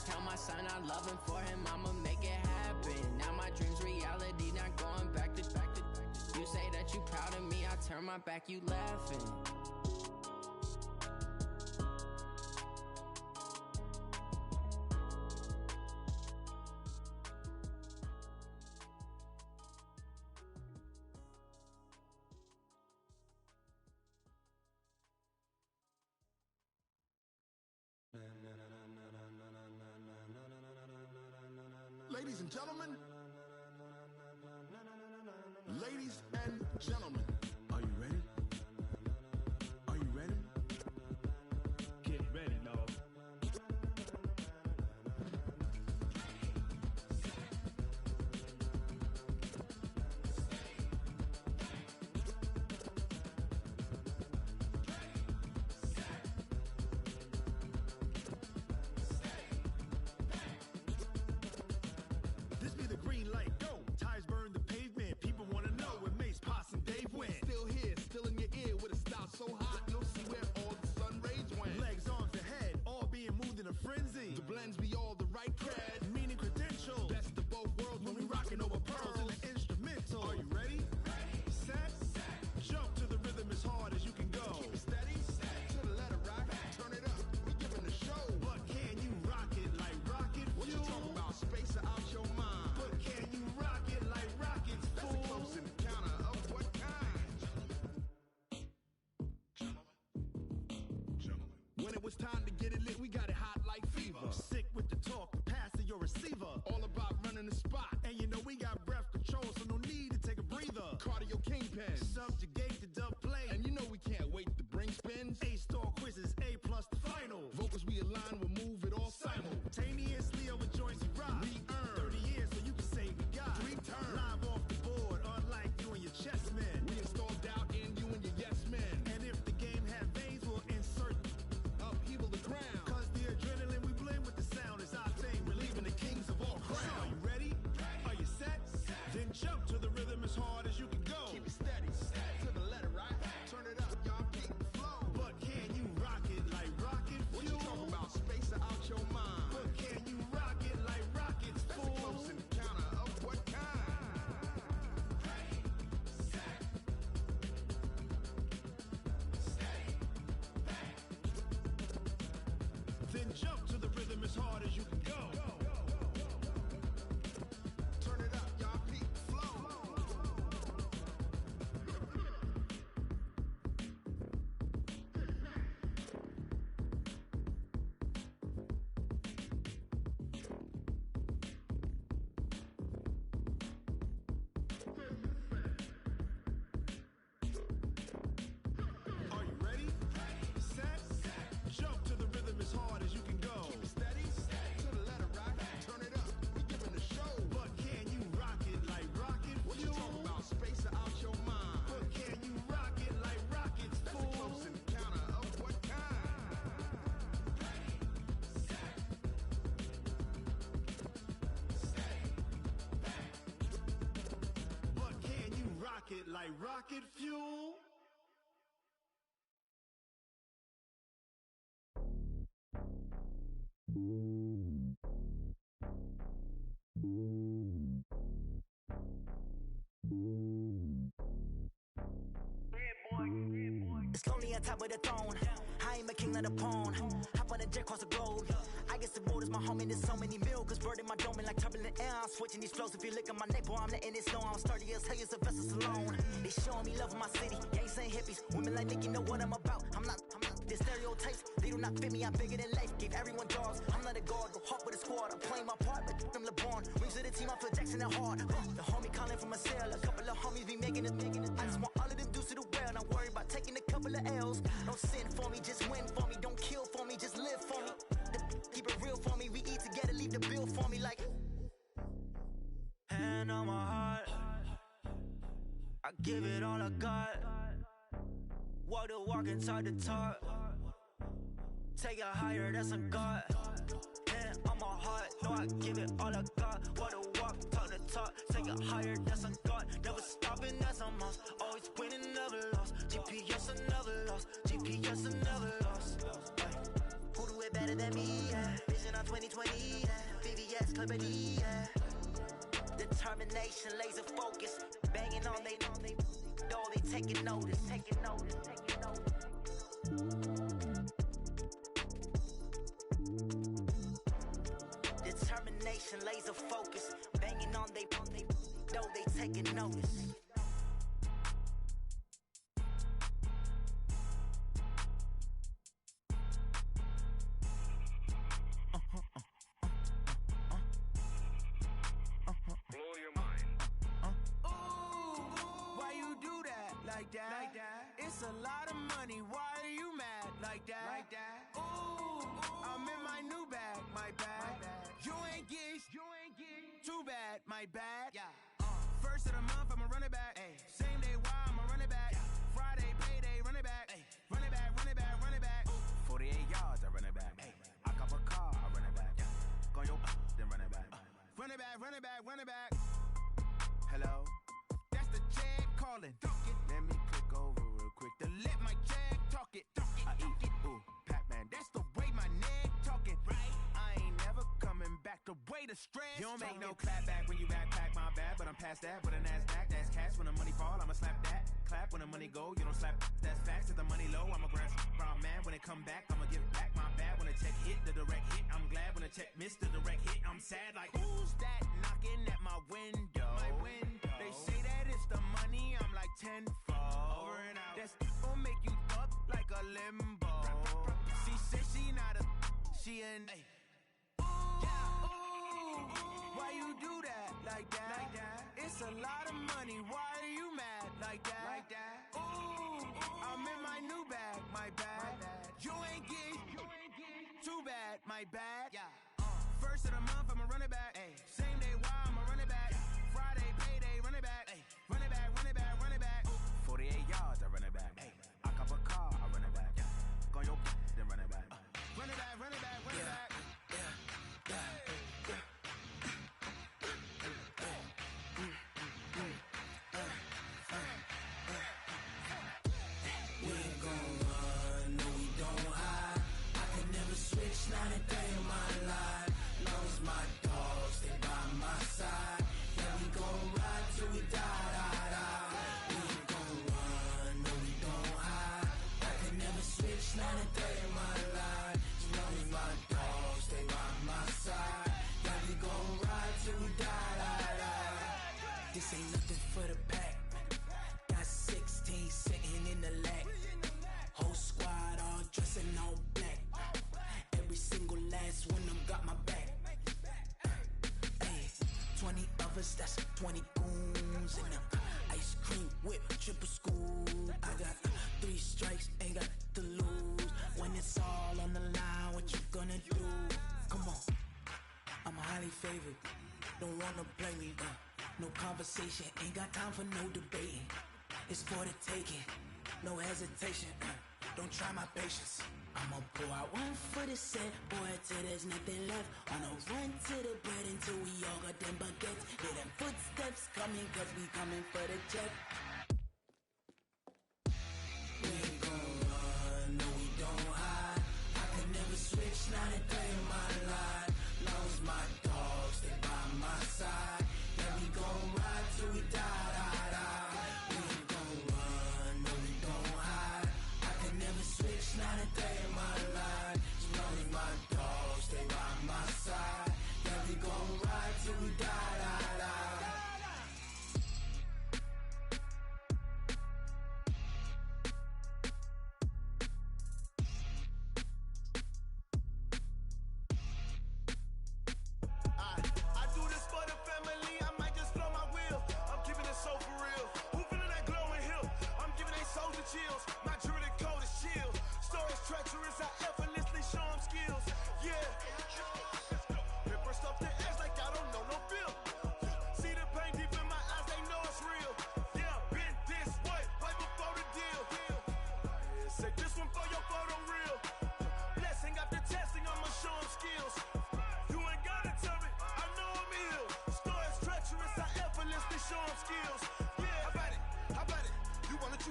Tell my son I love him, for him I'ma make it happen. Now my dream's reality, not going back to. You say that you proud of me, I turn my back, you laughing. Ladies and gentlemen, are you ready? Are you ready? Get ready, dog. This be the green light, go! Ties burn the pavement, people wanna know where Mace, Posse, and Dave went. Still here, still in your ear with a style so hot, no see where all the sun rays went. Legs, arms, and head, all being moved in a frenzy. The blends be all the right cred, meaning credentials. Best of both worlds when we rockin' over pearls in the instrumental. Are you ready? Set, jump to the rhythm as hard as you can go. Keep it steady, to the letter rock, turn it up, we giving the show. But can you rock it like rocket fuel? What you talking about, space out your mind? But can you rock it like rockets, fool? That's a close encounter of what kind? Gentlemen. When it was time to get it lit, we got it hot like fever. Sick with the talk, pass to your receiver. All about running the spot. And you know we got breath control, so no need to take a breather. Cardio kingpin, subjugate the dub play. And you know we can't wait to bring spins. A-star quizzes, A+ the final. Vocals we align, we'll move it all simultaneously over joints we rock. We earn 30 years, so you can say we got 3 turns. Live off the board, unlike you and your chess men. We install doubt in you and your yes men. And if the game had veins, we'll insert upheaval the ground. Cause the adrenaline we blend with the sound is our thing. Relieving the kings of all crowns. So are you ready? Are you set? Then jump to the rhythm as hard as you can go. Keep it steady, to the letter right. Turn it up, y'all keep the flow. But can you rock it like rocket fuel? What you talking about? Space out your mind. But can like rocket fuel. It's lonely on top of the throne. I am a king of the pawn. Hop on a jet across the globe. I guess the road is my home and there's so many milk. Bird in my dome and like turbulent air. I'm switching these flows. If you look at my neck, boy, I'm letting it slow. I'm sturdy as hell as Sylvester Stallone. They showing me love in my city. Gangs saying hippies. Women like Nick, you know what I'm about. I'm not the stereotypes. They do not fit me. I'm bigger than life. Give everyone jobs. I'm not a guard. Go hard with a squad. I'm playing my part, but I'm LeBron. Wings of the team. I feel Jackson and hard. The homie calling from a cell. A couple of homies be making it. I just want all of them dudes to do well. Don't worry about taking a couple of L's. Don't sin for me, just win for me. Don't kill for me, just live for me. Keep it real for me. We eat together, leave the bill for me like. Hand on my heart, I give it all I got. Walk the walk and talk the talk. Take it higher, that's a God. Hand on my heart, no, I give it all I got. Walk the walk, talk the talk. Take it higher, that's a God. Never stopping, that's a must. Always winning, never lost. GPS, I never lost. GPS, I never lost. Who do it better than me? Yeah. Vision on 2020. Yeah. VVS, Clippity. Yeah. Determination, laser focus. Banging on they door, they taking notice. Taking notice, taking notice. Determination, laser focus. Banging on they door, they taking notice. It's a lot of money, why are you mad like that? Ooh, I'm in my new bag, my bad. You ain't get too bad, my bad. First of the month, I'ma run it back. Same day, why I'ma run it back. Friday, payday, run it back. Run it back, run it back, run it back. 48 yards, I run it back. I cop a car, I run it back. Go yo, then run it back. Run it back, run it back, run it back. Hello, that's the Chad calling. Let me click over real quick to let my jag talk it. I eat it, ooh, Pac-Man, that's the way my neck talking. Right, I ain't never coming back the way the stress. You don't make no clap back when you backpack, my bad, but I'm past that. With a NASDAQ, that's cash. When the money fall, I'ma slap that. Clap when the money go, you don't slap. That's facts. If the money low, I'ma grab brown man. When it come back, I'ma give back. My bad when the check hit, the direct hit. I'm glad when the check missed the direct hit. I'm sad like who's that knocking at my window? My window. They say that it's the money. I'm like 10. Over and out. That's gon' make you up like a limbo. She said she not a, she an. Ooh, why you do that like that? It's a lot of money. Why are you mad like that? Ooh, I'm in my new bag, my bad. You ain't get too bad, my bad. First of the month, I'ma run it back. Same day, why I'ma run it back. Friday, payday, run it back. Run it back, run it back, run it back. 48 yards, I run it back. I cop a car, I run it back. Go yo, then run it back. Run it back, run it back, run it back. We ain't gon' run, no we don't hide. I can never switch, not a day in my life. Long as my dogs stay by my side. Yeah, we gon' ride till we die. We ain't gon' run, no we don't hide. I can never switch, not a day in my life. As long as my dogs stay by my side. Yeah, we gon' ride till we die. This ain't nothing for the pack. Got 16 sitting in the lag. Whole squad all dressing all black. Every single last one of them got my back. Hey, 20 of us, that's 20 goons in them. Ice cream whip, triple scoop. I got 3 strikes, ain't got to lose. When it's all on the line, what you gonna do? Come on, I'm highly favored. Don't wanna play me, no conversation, ain't got time for no debating. It's for the taking, no hesitation. Don't try my patience. I'ma pour out one for the set, boy, till there's nothing left. On a run to the bread until we all got them baguettes. Hear them footsteps coming, cause we coming for the check.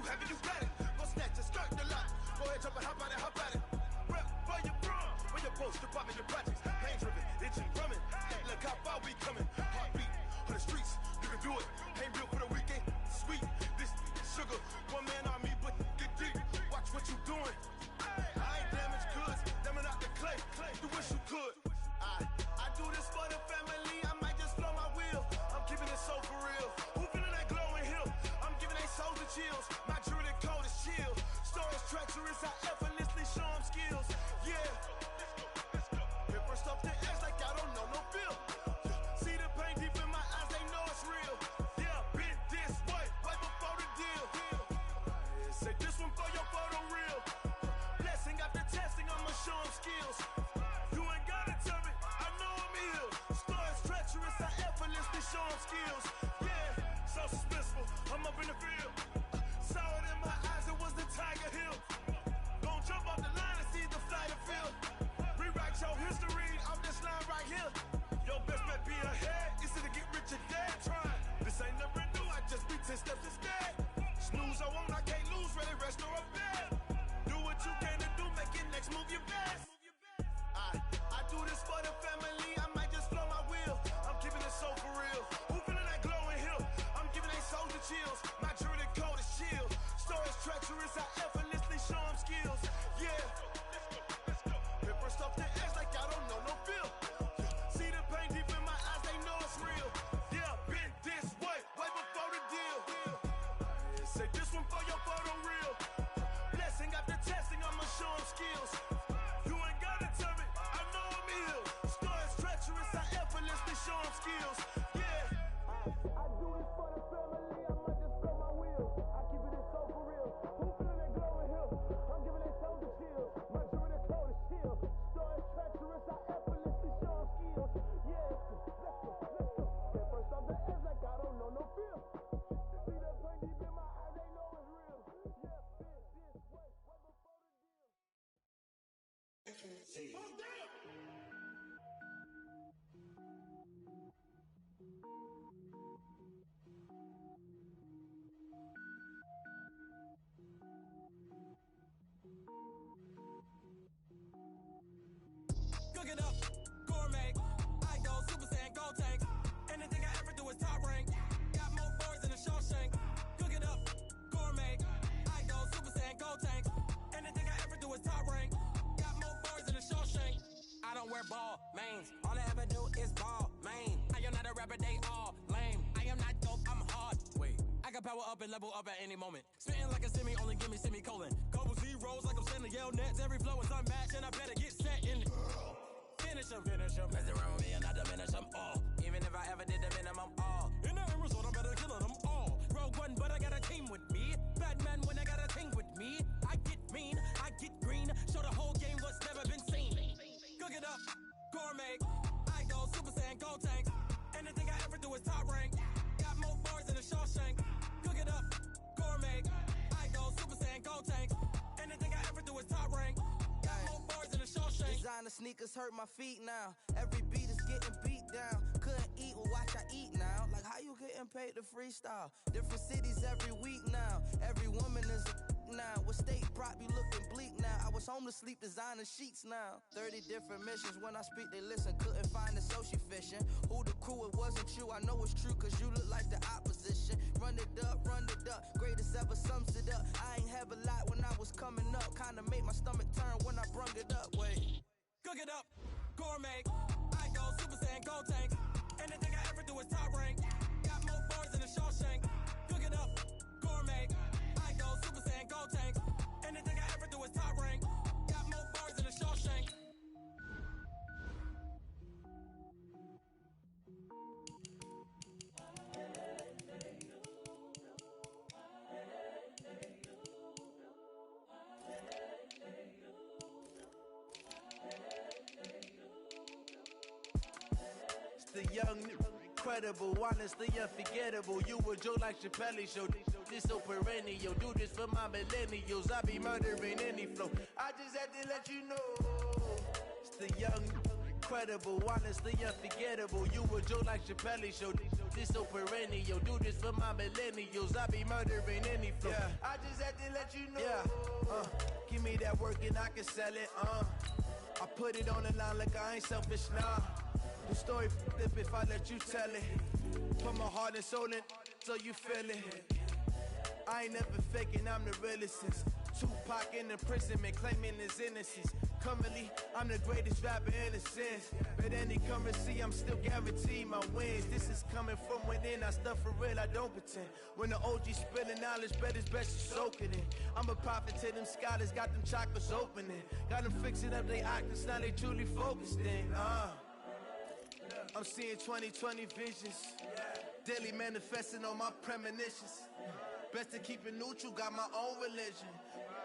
have it, you got it. Go snatch it, skirt the lot. Go ahead, jump it, hop on it, hop on it. Rep for your brum, for your post, your pop in your projects. Pain driven, itching, drumming. Look how far we coming. Heartbeat on the streets, you can do it. Ain't built for the weekend, sweet. This sugar, one man army, but get deep. Watch what you doing. I ain't damaged goods, them are not the clay. You wish you could. I do this for the family. I might just blow my wheel. I'm keeping it so for real. Who feeling that glowing hill? I'm giving they souls the chills. My jewelry code is chill. Stories treacherous, I effortlessly show them skills. Yeah. Hit first off the edge like I don't know no feel. See the pain deep in my eyes, they know it's real. Yeah, been this way, right before the deal. Say this one for your photo real. Blessing after testing, I'ma show them skills. You ain't gotta tell me, I know I'm ill. Stories treacherous, I effortlessly show them skills. Yeah, so suspenseful, I'm up in the field. Saw it in my eyes, it was the Tiger Hill. Gon' jump off the line and see the flight of field. Rewrite your history off this line right here. Your best bet be ahead, it's to get rich or dead trying. This ain't never new, I just be 10 steps instead. Snooze, I won't, I can't lose, ready, rest or a bed. Do what you can to do, make it next move your best. I do this for the family, I might just blow my wheel. I'm keeping it so for real. Who feeling that glowing hill? I'm giving they souls the chills. My jewelry code is chill. Stories treacherous, I effortlessly show them skills. Yeah. Hit first off the edge like I don't know no feel. See the pain deep in my eyes, they know it's real. Yeah, been this way, way before the deal. Say this one for your photo real. Blessing after testing, I'ma show them skills. You ain't gotta tell me, I know I'm ill. Stories treacherous, I effortlessly show them skills. Yeah. I do this for the family, I might just blow my wheel. I keep it so for real. Who feeling that glowing hill? I'm giving they souls the chills. My jewelry code is chill. Stories treacherous, I effortlessly show them skills. Yeah. Let's go. Get first off the edge like I don't know no feel. See that pain deep in my eyes, they know it's real. Yeah, this way, way before the deal. Cook it up, gourmet. I go Super Saiyan, Gold Tank. Anything I ever do is top rank. Got more boys than a Shawshank. Cook it up, gourmet. I go Super Saiyan, Gold Tank. Anything I ever do is top rank. Got more boys than a Shawshank. I don't wear ball mains. All I ever do is ball main. I am not a rapper, they all lame. I am not dope, I'm hard. Wait, I can power up and level up at any moment. Spitting like a semi, only give me semicolon. Couple zeros like I'm sending yell nets. Every flow is unmatched and I better get set in. Finish them. Mess around with me and I diminish them all. Even if I ever did the minimum all. In the end result, I'm better killing them all. Rogue One, but I got a team with me. Batman when I got a team with me. I get mean, I get green. Show the whole game what's never been seen. Cook it up, gourmet. I go Super Saiyan, Gold Tank. Anything I ever do is top rank. Got more bars than a Shawshank. Cook it up, gourmet. I go Super Saiyan, Gold Tank. Anything I ever do is top rank. Got more bars than a Shawshank. Designer sneakers hurt my feet now. Every beat is getting beat down. Couldn't eat, well watch I eat now. Like how you getting paid to freestyle? Different cities every week now. Every woman is a now. What state prop you looking bleak now? I was home to sleep designer sheets now. 30 different missions. When I speak they listen. Couldn't find it so she fishing. Who the crew, it wasn't you. I know it's true cause you look like the opposition. Run it up. Greatest ever sums it up. I ain't have a lot when I was coming up. Kinda made my stomach turn when I brung it up. Wait. Cook it up, gourmet. I go Super Saiyan, Gold Tank. Anything I ever do is top rank. Got more bars than a Shawshank. Cook it up, gourmet. I go Super Saiyan, Gold Tank. Anything I ever do is top rank. Got more bars than a Shawshank. The young, incredible, honestly unforgettable. You a joke like Chappelle Show. This so perennial. Do this for my millennials. I be murdering any flow. I just had to let you know. It's the young, incredible, honestly unforgettable. You a joke like Chappelle Show. This so perennial. Do this for my millennials. I be murdering any flow. Yeah. I just had to let you know. Yeah. Give me that work and I can sell it. I put it on the line like I ain't selfish, nah. The story flip if I let you tell it. Put my heart and soul in so you feel it. I ain't never faking, I'm the realest since Tupac in imprisonment, claiming his innocence. Currently, I'm the greatest rapper in a sense. But any currency, I'm still guaranteed my wins. This is coming from within, I stuff for real, I don't pretend. When the OG spilling knowledge, bet it's best you soak it in. I'm a prophet to them scholars, got them chakras opening. Got them fixing up they octaves, now they truly focused in. I'm seeing 2020 visions, daily manifesting on my premonitions. Best to keep it neutral, got my own religion.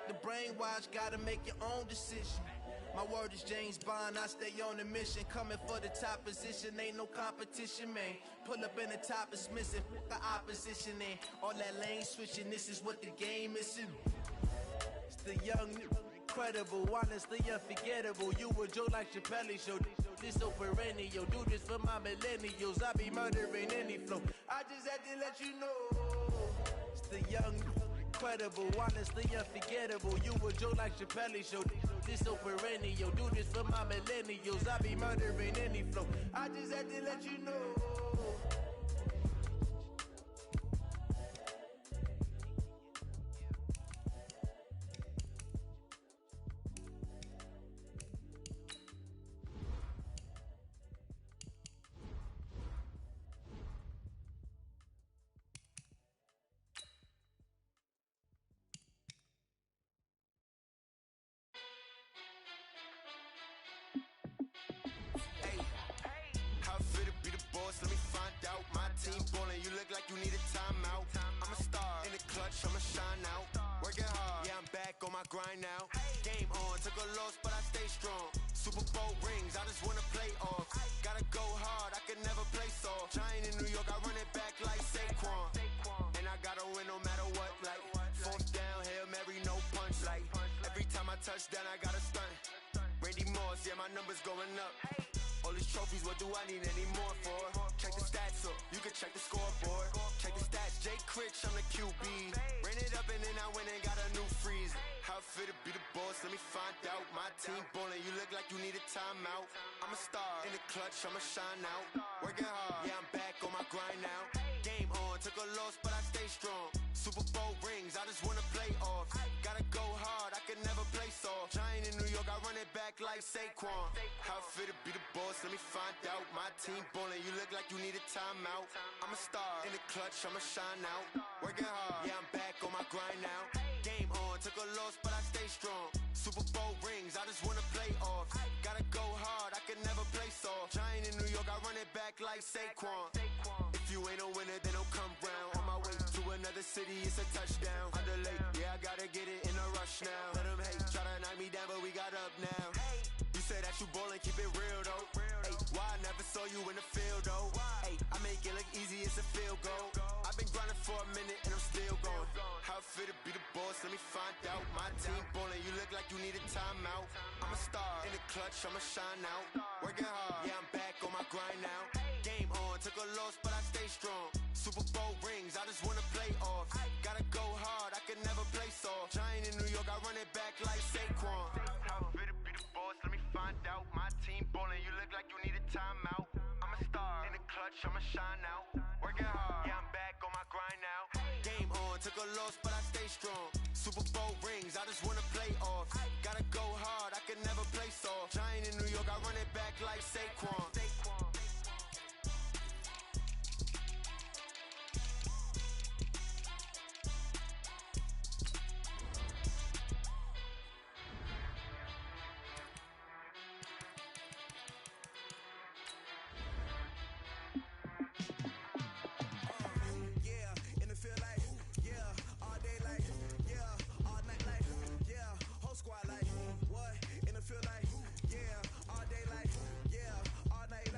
The brainwash, gotta make your own decision. My word is James Bond, I stay on a mission. Coming for the top position, ain't no competition, man. Pull up in the top, it's missing, the opposition ain't. All that lane switching, this is what the game is. It's the young, incredible, honestly unforgettable. You a joke like Chappelle Show. This so perennial, do this for my millennials. I be murdering any flow. I just had to let you know. It's the young, incredible, honestly unforgettable. You a joke like Chappelle Show. This so perennial, do this for my millennials. I be murdering any flow. I just had to let you know. Grind now, game on, took a loss but I stay strong. Super Bowl rings, I just wanna play off. Gotta go hard, I can never play soft. Giant in New York, I run it back like Saquon. And I gotta win no matter what, like fourth down, Hail Mary, no punch. Like every time I touch down, I gotta stunt. Randy Moss, yeah, my numbers going up. All these trophies, what do I need any more for? Check the stats up, you can check the scoreboard. Check the stats, Jay Critch, I'm the QB. Ran it up and then I went and got a new freeze. How fit to be the boss, let me find out. My team ballin', you look like you need a timeout. I'm a star, in the clutch, I'ma shine out. Working hard, yeah, I'm back on my grind now. Game on, took a loss, but I stay strong. Super Bowl rings, I just wanna play off. Gotta go hard, I can never play soft. Giant in New York, I run it back like Saquon. How fit to be the boss, let me find out. My team ballin', you look like you need a timeout. I'm a star, in the clutch, I'ma shine out. Working hard, yeah, I'm back on my grind now. Game on, took a loss, but I stay strong. Super Bowl rings, I just wanna play off. Gotta go hard, I can never play soft. Giant in New York, I run it back like Saquon. If you ain't a winner, then don't come round. On my way to another city, it's a touchdown. Underlay, yeah, I gotta get it in a rush now. Let them hate, try to knock me down, but we got up now. You say that you ballin', keep it real though. Hey, why I never saw you in the field though? Hey, I make it look easy, it's a field goal. I've been grinding for a minute and I'm still going. How fit to be the boss, let me find out. My team ballin', you look like you need a timeout. I'm a star, in the clutch, I'ma shine out. Working hard, yeah, I'm back on my grind now. Game on, took a loss, but I stay strong. Super Bowl rings, I just wanna play off. Gotta go hard, I can never play soft. Giant in New York, I run it back like Saquon. How fit to be the boss, let me find out. My team ballin', you look like you need a timeout. I'm a star, in the clutch, I'ma shine out. Working hard, yeah, I'm back on my grind now. Game on, took a loss, but I stay strong. Super Bowl rings, I just wanna play off. Gotta go hard, I can never play soft. Giant in New York, I run it back like Saquon. Squad like, what? In the field like, yeah, all day like, yeah, all night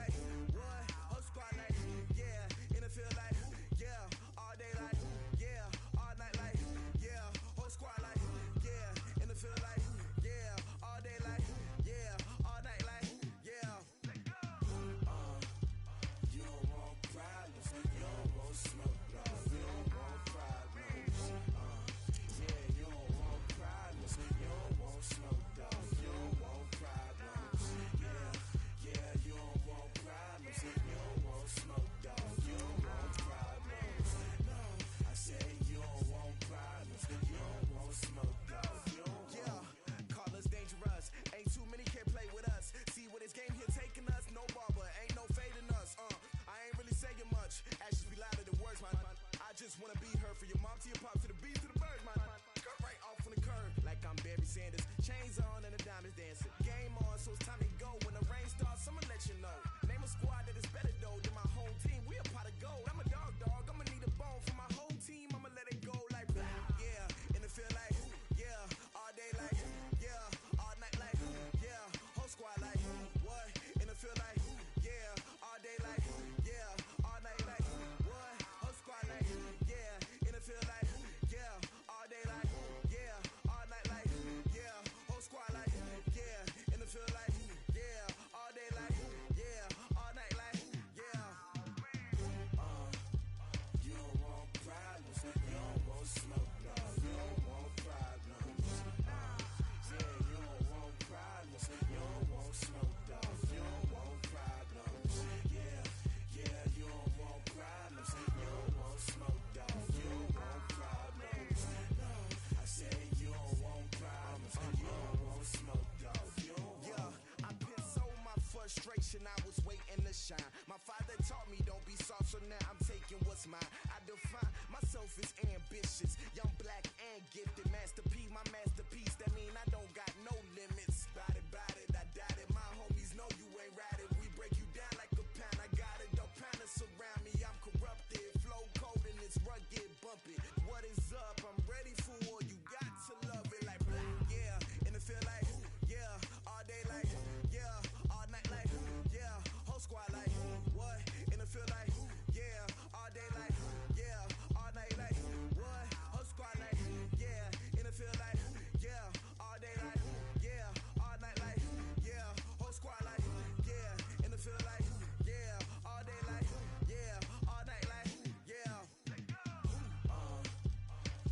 it's mine. I define myself as ambitious, young, black, and gifted. Master P, my masterpiece. That mean I don't got no limits. Bout it, I doubt it. My homies know you ain't ride it. We break you down like a pound. I got it, don't pound to surround me. I'm corrupted, flow cold and it's rugged, bumpy. What is up? I'm ready for war. You got to love it like yeah, and it feel like yeah, all day like yeah, all night like yeah, whole squad like what? And it feel like yeah, all day like yeah, all night like what? Whole squad like yeah, and it feel like yeah, all day like yeah, all night like yeah, whole squad like yeah, and it feel like yeah, all day like yeah, all night like yeah.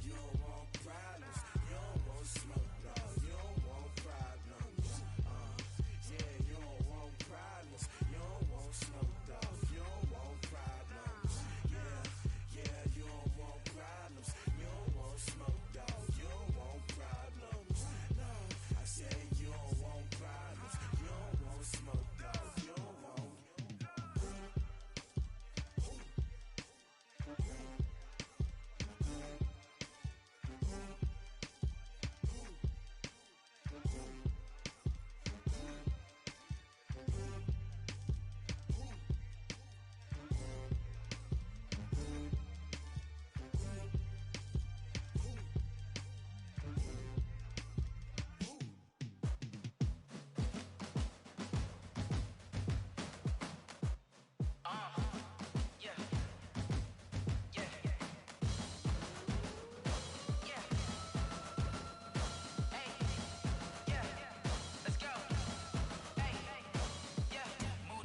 You don't want problems, you don't want smoke, dog. You don't want problems. Yeah, you don't want problems, you don't want smoke, dog. You don't want problems. Yeah, you don't want problems, you don't want smoke, dog. You don't want problems. No, I said you don't want problems, you don't want smoke, dog. You don't want.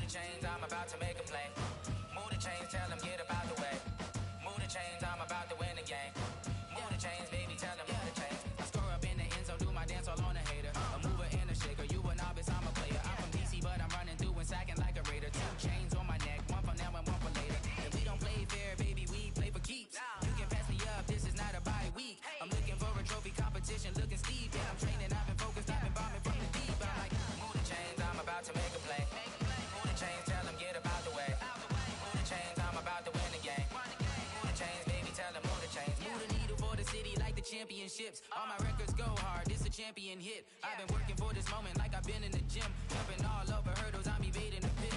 Chains, I'm about to make a play. Move the chains, tell them get up out the way. Move the chains, I'm about to win the game. Move the chains, baby, tell them move the chains. I score up in the end zone, do my dance all on a hater. A mover and a shaker, you a novice, I'm a player. I'm from DC, but I'm running through and sacking like a raider. 2 chains on my neck, one for now and one for later. If we don't play fair, baby, we play for keeps. You can pass me up, this is not a bye week. I'm looking for a trophy competition, looking steep. Yeah, I'm training, I've been focused, I've been bombing from the deep. I'm like, move the chains, I'm about to make a play. Chains, tell them get up out the way. Move the chains, I'm about to win the game. Move the chains, baby, tell them move the chains. Move the needle for the city like the championships. All my records go hard, this a champion hit. I've been working for this moment like I've been in the gym. Jumping all over hurdles, I'm evading the pit.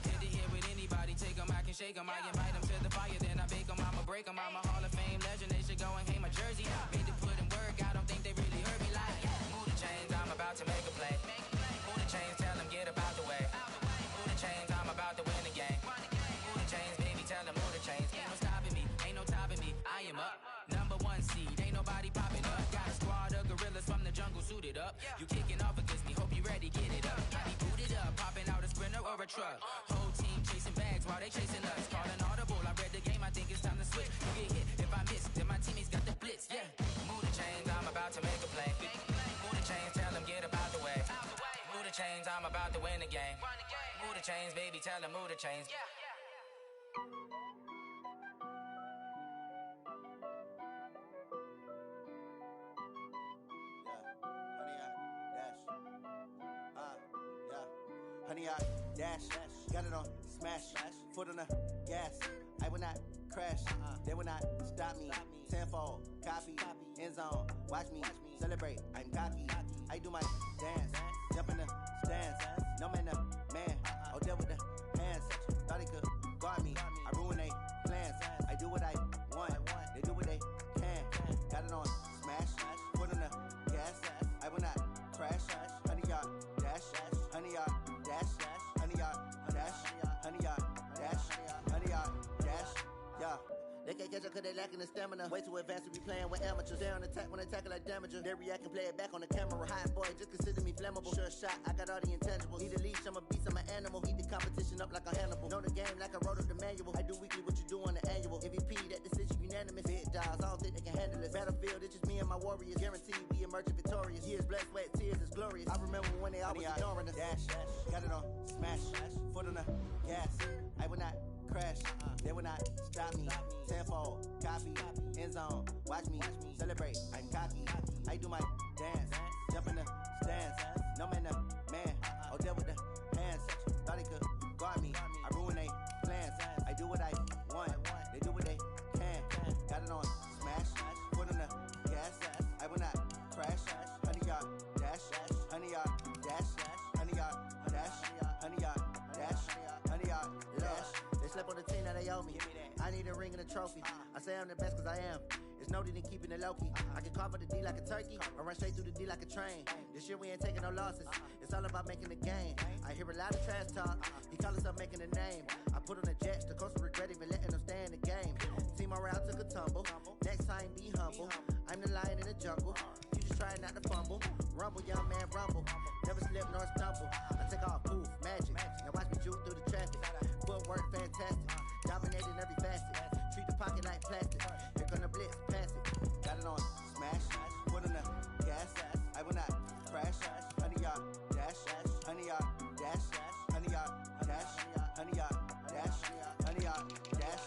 Hit to hit with anybody, take them, I can shake them. I invite them to the fire, then I bake them, I'ma break them. I'm a Hall of Fame legend, they should go and hang my jersey. Made to put in work, I don't think they really heard me like move the chains, I'm about to make a play. Move the chains, tell them get up out the way. Chains, I'm about to win the game. Move the chains, baby, tell them move the chains. Ain't no stopping me, ain't no topping me. I am up, number 1 seed, ain't nobody popping up. Got a squad of gorillas from the jungle suited up. You kicking off against me, hope you ready, get it up. I be booted up, popping out a Sprinter or a truck. Whole team chasing bags while they chasing us. Calling audible, I read the game, I think it's time to switch. You get hit, if I miss, then my teammates got the blitz, yeah. Move the chains, I'm about to make a play. Move the chains, tell them get up out the way. Move the chains, I'm about to win the game. Move the chains, baby, tell them move the chains. Honey, I dash, got it on smash, foot on the gas. I will not crash, they will not stop me. Tenfold, copy, end zone, watch me celebrate. I'm cocky, I do my dance, jump in the stands. No man, man, I'll deal with the hands. Thought he could guard me, I ruin they plans. I do what I want, they do what they can. Got it on smash, foot on the gas. I will not crash, honey, y'all dash, honey, y'all dash, honey, y'all dash, honey, y'all dash, honey, y'all dash, yeah. They can't catch up cause they lacking the stamina. Way too advanced to be playing with amateurs. They on attack when they tackle like damager. They react and play it back on the camera. Hot boy, just consider me flammable. Sure shot, I got all the intangibles. Need a leash, I'm a beast, I'm an animal. Eat the competition up like a Hannibal. Know the game like I wrote up the manual. I do weekly what you do on the annual. MVP, that decision unanimous. Hit dials, I don't think they can handle it. Battlefield, it's just me and my warriors. Guaranteed we emerge victorious. Years, blood, sweat, tears is glorious. I remember when they always ignoring us. Dash, got it on smash, foot on the gas. I will not crash, they will not stop me. Tenfold, copy, end zone, watch me celebrate. I'm cocky, I do my dance, jump in the stands. No man, man, I'll deal with the hands. Thought he could guard me, I ruin they plans. I do what I want, they do what they need a ring and a trophy. I say I'm the best cause I am. It's noted in keeping it low-key. I can carve up the D like a turkey, or run straight through the D like a train. This year we ain't taking no losses. It's all about making the game. I hear a lot of trash talk. He call himself making a name. I put on the Jets, the coach regret even letting them stay in the game. Team morale took a tumble. Next time be humble. I'm the lion in the jungle. You just try not to fumble. Rumble, young man, rumble. Never slip nor stumble. I take off, poof, magic. Now watch me juke through the traffic. Footwork fantastic. Dominating every facet. Treat the pocket like plastic. Here gonna blitz, pass it. Got it on smash. Put on the gas. I will not crash. 100-yard dash. 100-yard dash. 100-yard dash. 100-yard dash. 100-yard dash.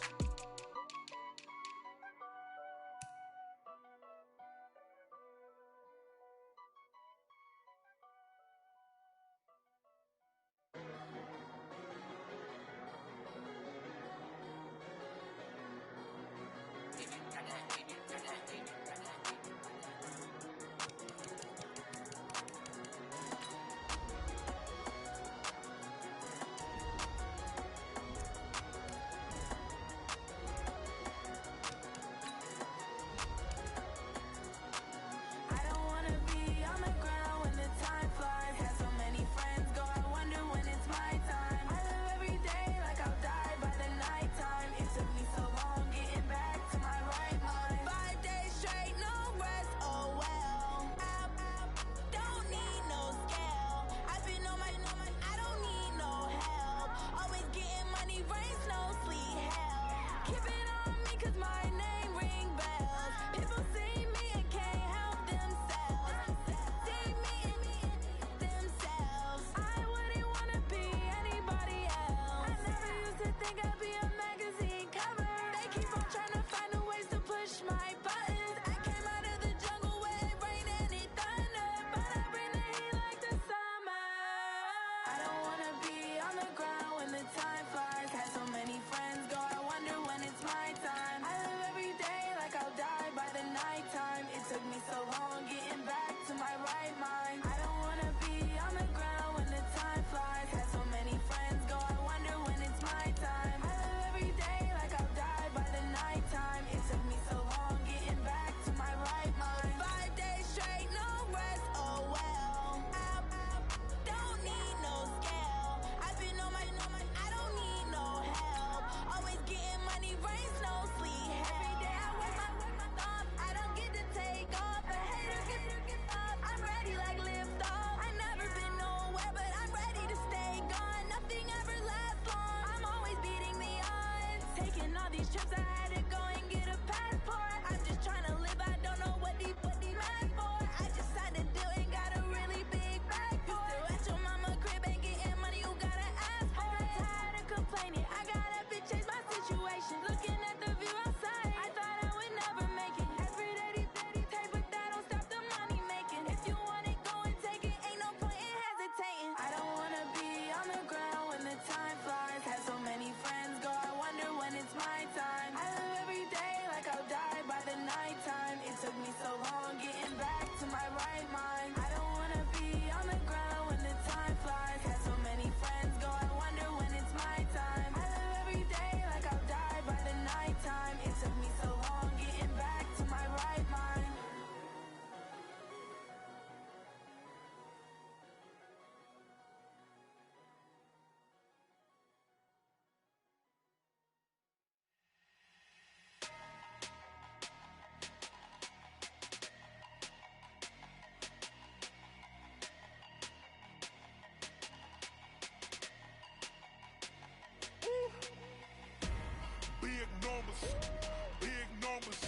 Big numbers.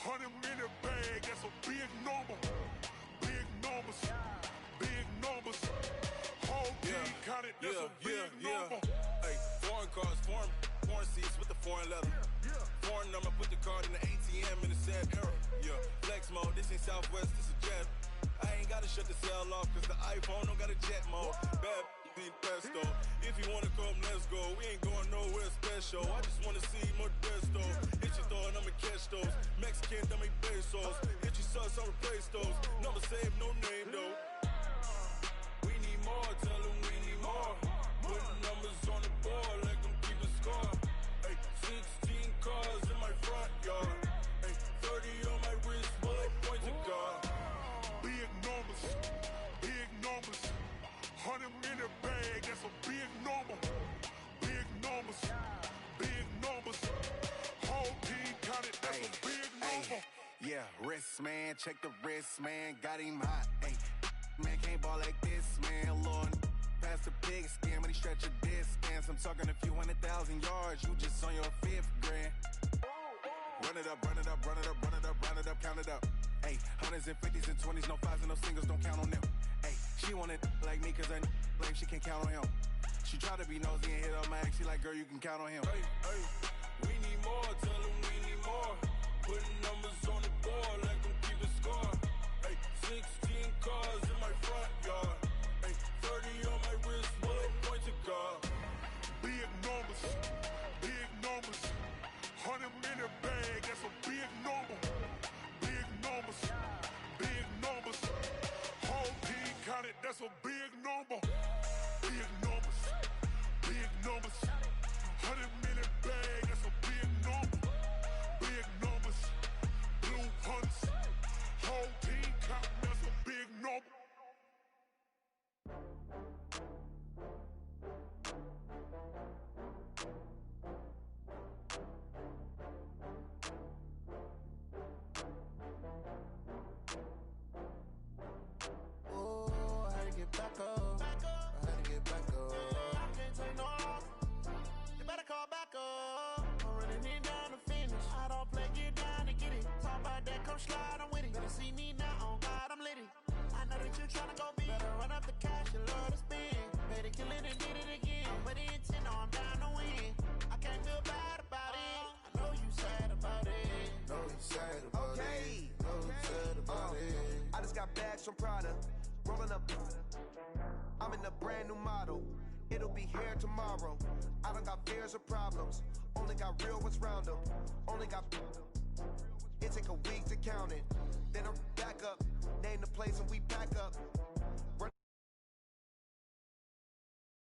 100-minute bag, that's a big number. Big numbers. Big numbers. Whole team counted, that's a big number. Hey, foreign cars, foreign seats with the foreign leather. Foreign number, put the card in the ATM in the sad era. Yeah, flex mode, this ain't Southwest, this is jet. I ain't gotta shut the cell off, cause the iPhone don't got a jet mode. Bad in pesto. If you wanna come, let's go. We ain't going nowhere special. I just wanna see Modesto. Hit your thought, I'ma catch those. Mexican, dummy pesos. Hit your sus, I'll replace those. Number save, no name though. We need more, tell them we need more. Putting numbers on the board like I'm keeping score. Hey, 16 cars. Yeah, wrist, man, check the wrist, man, got him hot. Ayy, man, can't ball like this, man, Lord. Past the pig skin, but he stretch a distance. I'm talking a few 100,000 yards, you just on your 5th grand. Run it up, run it up, run it up, run it up, run it up, count it up. Ayy, 100s and 50s and 20s, no 5s and no singles, don't count on them. Ayy, she want it like me, cause I like she can't count on him. She try to be nosy and hit up my ex, she like, girl, you can count on him. Hey, hey, we need more, tell them we need more. Putting numbers on the board, like them keep a score. Hey, 16 cars in my front yard. Hey, 30 on my wrist, what a point to guard. Big numbers, 100 in the bag, that's a big number. Big numbers, whole team counted, that's a big number. Big numbers, 100 in the bag, that's a big number. Big numbers, blue hunts, whole team counting, that's a big number. Back up. I had to get back up. I can't take no loss. You better call back up. I'm running it down to finish. I don't play, get down to get it. Talk about that, come slide, I'm with it. Better see me now, on God, I'm lit it. I know that you tryna go big. Better run up the cash, you love to spend. Better kill it and did it again. I'm with the intent, no, I'm down to win. I can't feel bad about it. I know you sad about it. Know you sad about it. Know you sad about it. I just got bags from Prada. Rolling up, I'm in a brand new model. It'll be here tomorrow. I don't got fears or problems. Only got real ones round them. Only got. It take a week to count it. Then I'm back up. Name the place and we back up.